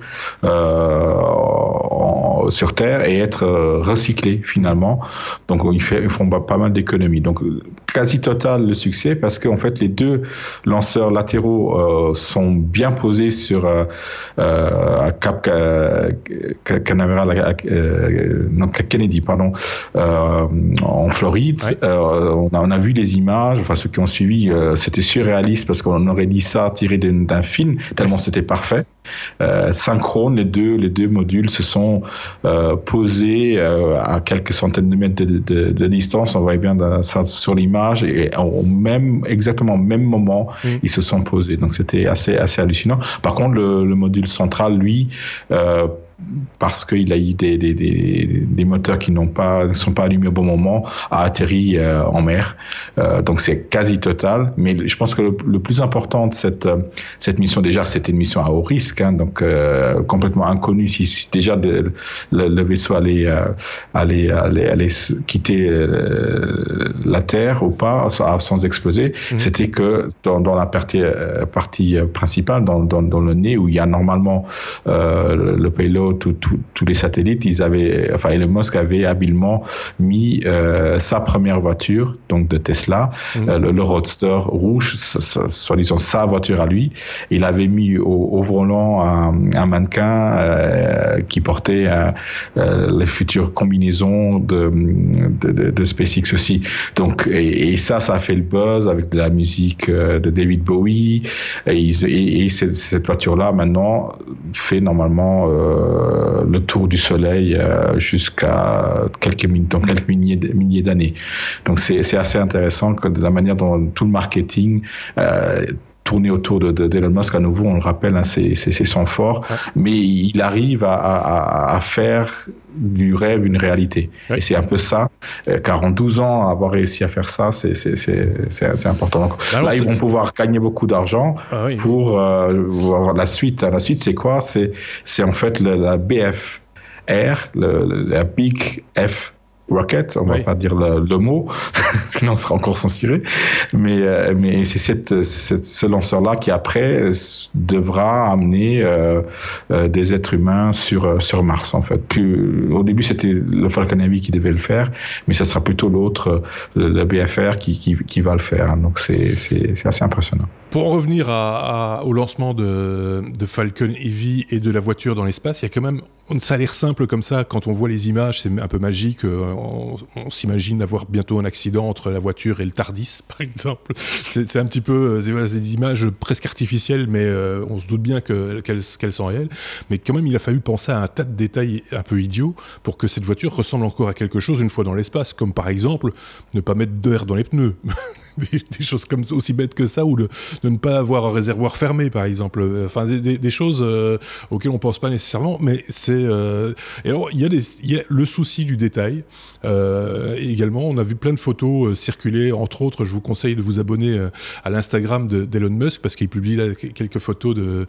sur Terre et être recyclé finalement. Donc ils font pas mal d'économies. Donc quasi total le succès parce qu'en fait les 2 lanceurs latéraux sont bien posés sur Cap Canaveral, Kennedy, en Floride. Ouais. On a vu les images, enfin ceux qui ont suivi, c'était surréaliste parce qu'on aurait dit ça tiré d'un film, tellement c'était parfait. Synchrone, les deux modules se sont posés à quelques centaines de mètres de distance. On voyait bien ça sur l'image et exactement au même moment, ils se sont posés. Donc c'était assez hallucinant. Par contre, le module central, lui, parce qu'il a eu des moteurs qui ne sont pas allumés au bon moment, a atterri en mer. Donc c'est quasi total. Mais je pense que le plus important de cette mission, déjà, c'était une mission à haut risque, donc complètement inconnue si déjà le vaisseau allait quitter la Terre ou pas sans exploser. C'était que dans la partie principale, dans le nez où il y a normalement le payload, tous les satellites, Elon Musk avait habilement mis sa première voiture, donc de Tesla, le Roadster rouge, soi-disant sa voiture à lui. Il avait mis au volant un mannequin qui portait les futures combinaisons de SpaceX aussi. Donc, et ça a fait le buzz avec de la musique de David Bowie. Et cette voiture-là, maintenant, fait normalement le tour du Soleil jusqu'à quelques milliers d'années. Donc c'est assez intéressant que de la manière dont tout le marketing tourné autour d'Elon Musk, à nouveau, on le rappelle, c'est son fort, mais il arrive à faire du rêve une réalité. Et c'est un peu ça, car en 12 ans, avoir réussi à faire ça, c'est important. Donc alors, là, ils vont pouvoir gagner beaucoup d'argent pour avoir la suite. La suite, c'est quoi ? C'est en fait la BFR, la Big F Rocket, on va pas dire le mot, sinon on sera encore censuré, mais c'est ce lanceur-là qui après devra amener des êtres humains sur Mars en fait. Au début c'était le Falcon Heavy qui devait le faire, mais ça sera plutôt l'autre, le BFR qui va le faire. Donc c'est assez impressionnant. Pour en revenir au lancement de Falcon Heavy et de la voiture dans l'espace, il y a quand même, ça a l'air simple comme ça, quand on voit les images, c'est un peu magique. On s'imagine avoir bientôt un accident entre la voiture et le TARDIS, par exemple. C'est un petit peu des images presque artificielles, mais on se doute bien qu'elles sont réelles. Mais quand même, il a fallu penser à un tas de détails un peu idiots pour que cette voiture ressemble encore à quelque chose une fois dans l'espace, comme par exemple ne pas mettre d'air dans les pneus. Des choses comme aussi bêtes que ça, ou de ne pas avoir un réservoir fermé, par exemple. Enfin, des choses auxquelles on pense pas nécessairement, mais c'est... Et alors, il y a le souci du détail. Également, on a vu plein de photos circuler. Entre autres, je vous conseille de vous abonner à l'Instagram d'Elon Musk, parce qu'il publie là quelques photos de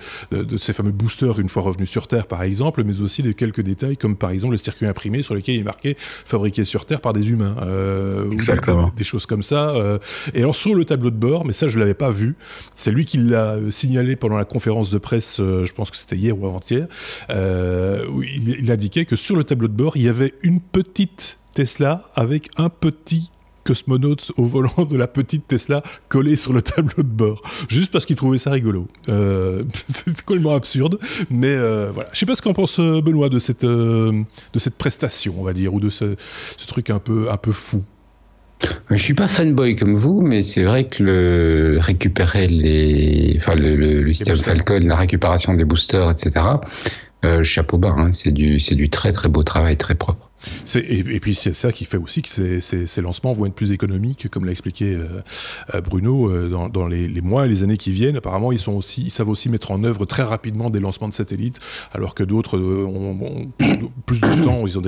ces fameux boosters une fois revenus sur Terre, par exemple, mais aussi de quelques détails, comme par exemple le circuit imprimé sur lequel il est marqué « fabriqué sur Terre par des humains ». Exactement. Des choses comme ça. Et alors, sur le tableau de bord, mais ça, je ne l'avais pas vu, c'est lui qui l'a signalé pendant la conférence de presse, je pense que c'était hier ou avant-hier, où il indiquait que sur le tableau de bord, il y avait une petite Tesla avec un petit cosmonaute au volant de la petite Tesla collé sur le tableau de bord, juste parce qu'il trouvait ça rigolo. C'est complètement absurde, mais voilà. Je sais pas ce qu'en pense Benoît de cette prestation, on va dire, ou de ce truc un peu fou. Je suis pas fanboy comme vous, mais c'est vrai que récupérer le système Falcon, la récupération des boosters, etc. Chapeau bas, hein, c'est du très très beau travail, très propre. Et puis c'est ça qui fait aussi que ces lancements vont être plus économiques, comme l'a expliqué Bruno, dans les mois et les années qui viennent. Apparemment, ils savent aussi mettre en œuvre très rapidement des lancements de satellites, alors que d'autres ont plus de temps. Ils ont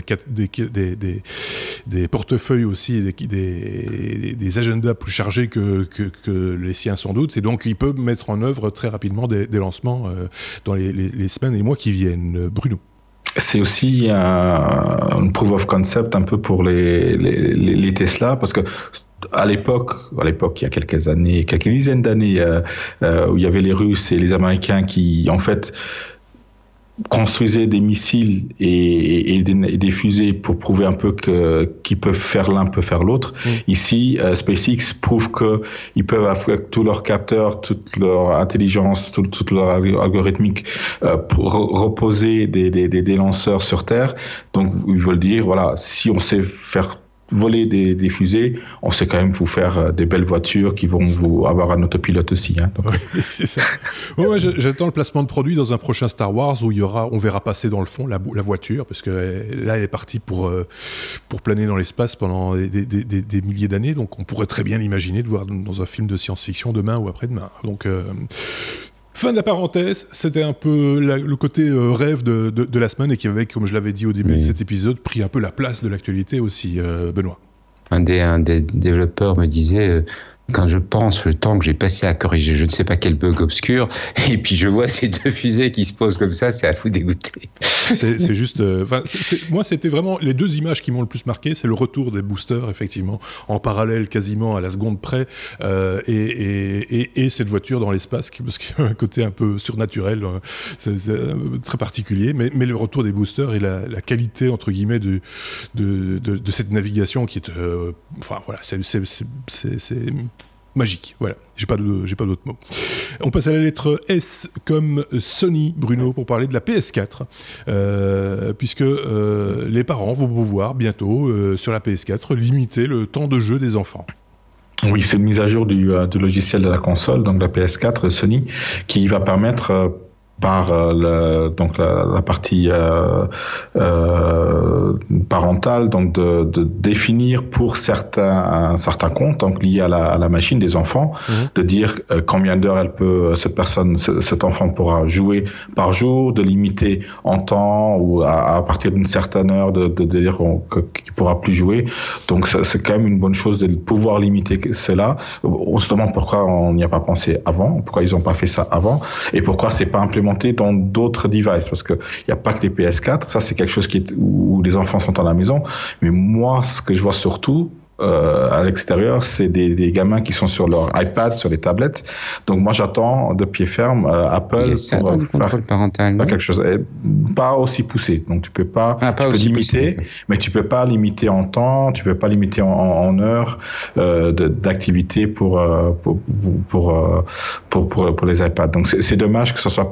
des portefeuilles aussi, des agendas plus chargés que les siens sans doute. Et donc, ils peuvent mettre en œuvre très rapidement des lancements dans les semaines et les mois qui viennent. Bruno. C'est aussi un proof of concept un peu pour les Tesla, parce que à l'époque, il y a quelques années, quelques dizaines d'années, où il y avait les Russes et les Américains qui, en fait, construisaient des missiles et des fusées pour prouver un peu qu'ils peuvent faire l'un, peut faire l'autre. Ici, SpaceX prouve qu'ils peuvent, avec tous leurs capteurs, toute leur intelligence, toute leur algorithmique, reposer des lanceurs sur Terre. Donc, ils veulent dire, voilà, si on sait faire voler des fusées, on sait quand même vous faire des belles voitures qui vont vous avoir un autopilote aussi. Hein, donc. Oui, c'est ça. Ouais, j'attends le placement de produit dans un prochain Star Wars où on verra passer dans le fond la voiture, parce que là, elle est partie pour planer dans l'espace pendant des milliers d'années, donc on pourrait très bien l'imaginer de voir dans un film de science-fiction demain ou après-demain. Donc... fin de la parenthèse, c'était un peu le côté rêve de la semaine et qui avait, comme je l'avais dit au début de cet épisode, pris un peu la place de l'actualité aussi, Benoît. Un des développeurs me disait... quand je pense le temps que j'ai passé à corriger je ne sais pas quel bug obscur, et puis je vois ces deux fusées qui se posent comme ça, c'est à fou dégoûter. C'est juste... moi, c'était vraiment... Les deux images qui m'ont le plus marqué, c'est le retour des boosters, effectivement, en parallèle, quasiment à la seconde près, et cette voiture dans l'espace, parce qu'il y a un côté un peu surnaturel, c'est très particulier, mais le retour des boosters et la qualité, entre guillemets, de cette navigation qui est... enfin, voilà, c'est magique, voilà. J'ai pas d'autres mots. On passe à la lettre S comme Sony, Bruno, pour parler de la PS4, puisque les parents vont pouvoir bientôt, sur la PS4, limiter le temps de jeu des enfants. Oui, c'est une mise à jour du logiciel de la console, donc la PS4 Sony, qui va permettre... par donc la partie parentale, donc de définir pour certains comptes, donc liés à la machine des enfants, de dire combien d'heures cet enfant pourra jouer par jour, de limiter en temps ou à partir d'une certaine heure de dire qu'il pourra plus jouer. Donc c'est quand même une bonne chose de pouvoir limiter cela. On se demande pourquoi on n'y a pas pensé avant, pourquoi ils n'ont pas fait ça avant, et pourquoi c'est pas implémenté dans d'autres devices, parce que il y a pas que les PS4, ça c'est quelque chose où les enfants sont à la maison, mais moi ce que je vois surtout à l'extérieur, c'est des gamins qui sont sur leur iPad, sur les tablettes. Donc moi j'attends de pied ferme Apple pour faire parental, quelque chose pas aussi poussé. Donc tu peux pas, tu peux limiter, poussé, mais tu peux pas limiter en temps, tu peux pas limiter en heures d'activité pour les iPads. Donc c'est dommage que ça soit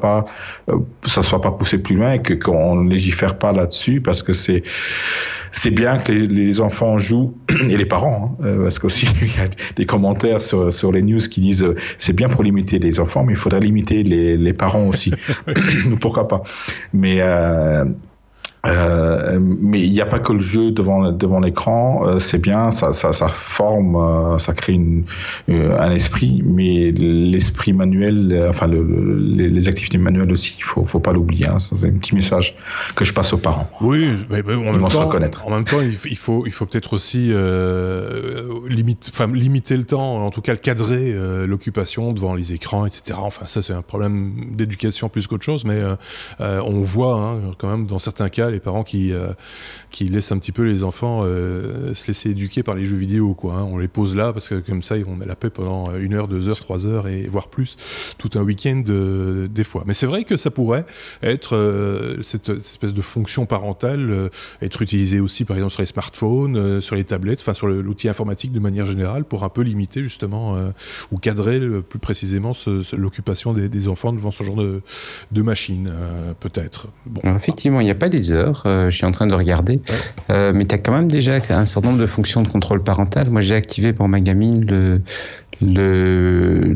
pas poussé plus loin et qu'on ne légifère pas là-dessus, parce que c'est bien que les enfants jouent, et les parents, parce qu'aussi il y a des commentaires sur les news qui disent c'est bien pour limiter les enfants, mais il faudrait limiter les parents aussi. Pourquoi pas? Mais il n'y a pas que le jeu devant l'écran, c'est bien, ça forme, ça crée un esprit, mais l'esprit manuel, enfin les activités manuelles aussi, il faut pas l'oublier. Hein. C'est un petit message que je passe aux parents. Oui, mais en même temps, reconnaître. En même temps, il faut peut-être aussi limiter le temps, en tout cas le cadrer, l'occupation devant les écrans, etc. Enfin, ça c'est un problème d'éducation plus qu'autre chose, mais on voit quand même dans certains cas les parents qui laissent un petit peu les enfants se laisser éduquer par les jeux vidéo, quoi. On les pose là parce que comme ça on met la paix pendant 1 heure, 2 heures, 3 heures et voire plus tout un week-end des fois. Mais c'est vrai que ça pourrait être cette espèce de fonction parentale être utilisée aussi par exemple sur les smartphones, sur les tablettes, enfin sur l'outil informatique de manière générale pour un peu limiter justement ou cadrer plus précisément l'occupation des enfants devant ce genre de machine, peut-être. Bon. Alors effectivement, il n'y a pas les heures, je suis en train de regarder, mais tu as quand même déjà un certain nombre de fonctions de contrôle parental. Moi, j'ai activé pour ma gamine le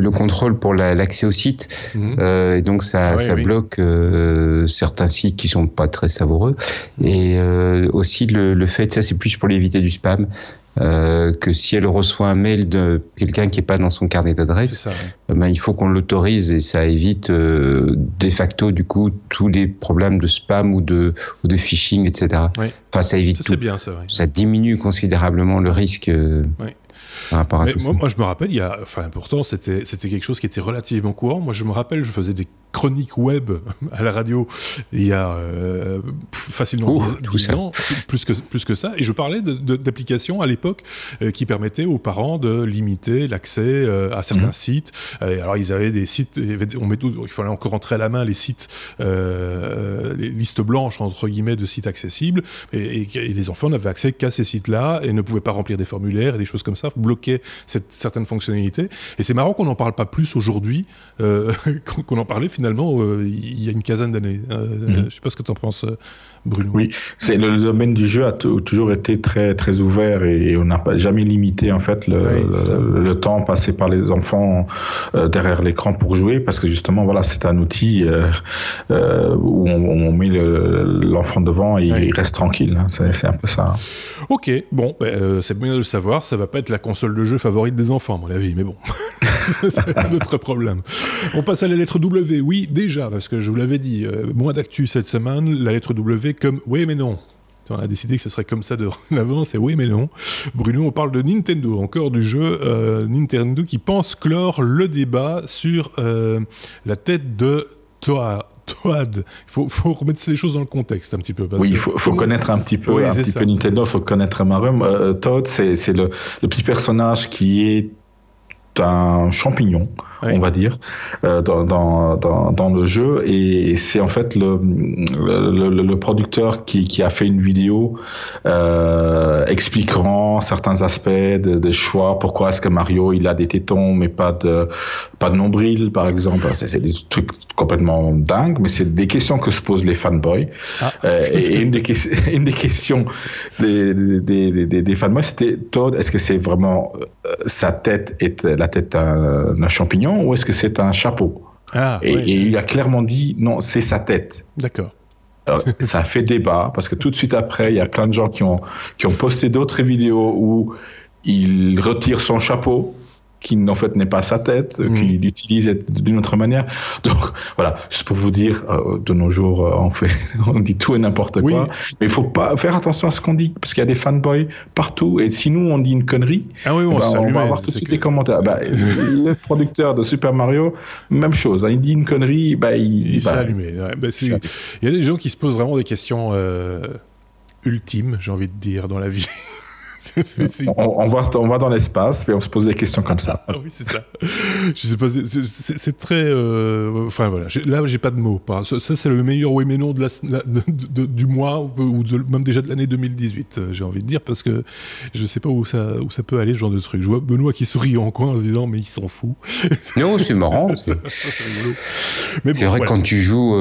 contrôle pour l'accès au site. Et donc ça bloque certains sites qui sont pas très savoureux. Et aussi le fait, ça c'est plus pour l'éviter du spam, que si elle reçoit un mail de quelqu'un qui est pas dans son carnet d'adresse, il faut qu'on l'autorise, et ça évite de facto du coup tous les problèmes de spam ou de phishing, etc. Enfin, ça évite tout. C'est bien ça. Ça diminue considérablement le risque. Par rapport à tout ça. Moi, je me rappelle, pourtant, c'était quelque chose qui était relativement courant. Moi, je me rappelle, je faisais des chroniques web à la radio il y a facilement 10 ans, plus que ça, et je parlais d'applications à l'époque qui permettaient aux parents de limiter l'accès à certains sites. Alors, ils avaient des sites, il fallait encore entrer à la main les sites, les listes blanches, entre guillemets, de sites accessibles, et les enfants n'avaient accès qu'à ces sites-là et ne pouvaient pas remplir des formulaires et des choses comme ça, bloquer certaines fonctionnalités. Et c'est marrant qu'on n'en parle pas plus aujourd'hui, qu'on en parlait finalement il y a une quinzaine d'années. Je ne sais pas ce que tu en penses, Bruno. Oui, le domaine du jeu a toujours été très, très ouvert, et on n'a jamais limité en fait le temps passé par les enfants derrière l'écran pour jouer, parce que justement voilà, c'est un outil où on met l'enfant devant et il reste tranquille. C'est un peu ça. Ok, bon, c'est bien de le savoir. Ça va pas être la console de jeu favorite des enfants, à mon avis, mais bon, c'est un autre problème. On passe à la lettre W. Oui, déjà, parce que je vous l'avais dit, moins d'actu cette semaine, la lettre W comme oui mais non. On a décidé que ce serait comme ça dorénavant, c'est oui mais non. Bruno, on parle de Nintendo, encore du jeu Nintendo qui pense clore le débat sur la tête de Toad. Il faut remettre les choses dans le contexte un petit peu. Il faut connaître un petit peu Nintendo, il faut connaître Mario. Toad, c'est le petit personnage qui est un champignon, on va dire, dans le jeu, et c'est en fait le producteur qui a fait une vidéo expliquant certains aspects des choix, pourquoi est-ce que Mario il a des tétons mais pas de nombril par exemple. C'est des trucs complètement dingues, mais c'est des questions que se posent les fanboys. Et une des questions des fanboys, c'était Toad, est-ce que c'est vraiment sa tête est la tête d'un champignon, ou est-ce que c'est un chapeau? Et il a clairement dit non, c'est sa tête. D'accord. Alors, ça a fait débat, parce que tout de suite après, il y a plein de gens qui ont posté d'autres vidéos où il retire son chapeau, qui en fait n'est pas sa tête, qu'il utilise d'une autre manière. Donc voilà, juste pour vous dire, de nos jours, on dit tout et n'importe quoi, mais il faut pas faire attention à ce qu'on dit, parce qu'il y a des fanboys partout, et si nous on dit une connerie, on va avoir tout de suite les commentaires. Le producteur de Super Mario, même chose, il dit une connerie, il s'est allumé. Il y a des gens qui se posent vraiment des questions ultimes, j'ai envie de dire, dans la vie. On va dans l'espace et on se pose des questions comme ça. Oui, c'est ça. Je sais pas, c'est très. Enfin voilà, là j'ai pas de mots. Ça c'est le meilleur oui mais non du mois ou même déjà de l'année 2018. J'ai envie de dire, parce que je sais pas où ça peut aller, ce genre de truc. Je vois Benoît qui sourit en coin en se disant mais il s'en fout. Non, c'est marrant. C'est rigolo. Mais c'est vrai que quand tu joues,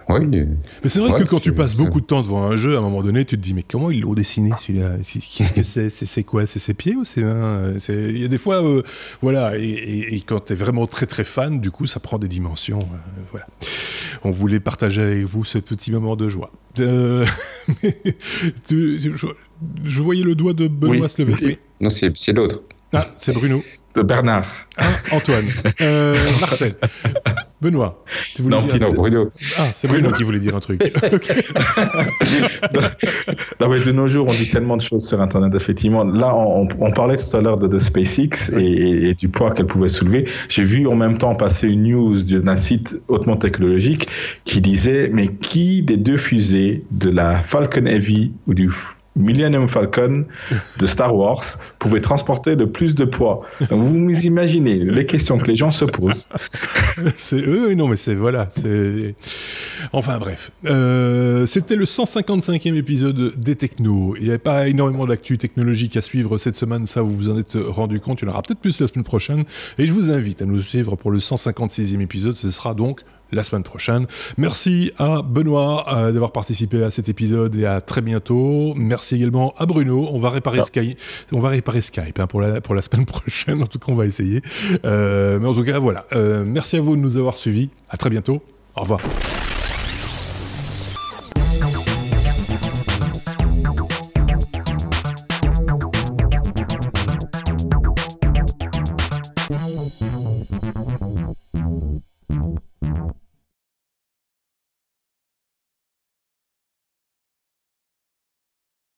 Oui. Mais c'est vrai que quand tu passes beaucoup de temps devant un jeu, à un moment donné, tu te dis mais comment ils l'ont dessiné celui-là? Qu'est-ce que c'est quoi? C'est ses pieds ou c'est il y a des fois, voilà. Et quand t'es vraiment très très fan, du coup, ça prend des dimensions. Voilà. On voulait partager avec vous ce petit moment de joie. Je voyais le doigt de Benoît se lever. Oui. Non, c'est l'autre. Ah, c'est Bruno. Bernard. Antoine. Marcel. Benoît, tu voulais dire... Non, Bruno. Ah, c'est Bruno qui voulait dire un truc. Non, mais de nos jours, on dit tellement de choses sur Internet, effectivement. Là, on parlait tout à l'heure de SpaceX et du poids qu'elle pouvait soulever. J'ai vu en même temps passer une news d'un site hautement technologique qui disait, mais qui des deux fusées, de la Falcon Heavy ou du Millennium Falcon de Star Wars, pouvait transporter le plus de poids? Donc vous imaginez les questions que les gens se posent. C'est eux, non mais c'est voilà, c'est enfin bref. C'était le 155e épisode des Technos. Il n'y avait pas énormément d'actu technologique à suivre cette semaine, ça vous vous en êtes rendu compte. Il y en aura peut-être plus la semaine prochaine, et je vous invite à nous suivre pour le 156e épisode. Ce sera donc la semaine prochaine. Merci à Benoît d'avoir participé à cet épisode et à très bientôt. Merci également à Bruno. On va réparer Skype, hein, pour la semaine prochaine. En tout cas, on va essayer. Mais en tout cas, voilà. Merci à vous de nous avoir suivis. À très bientôt. Au revoir.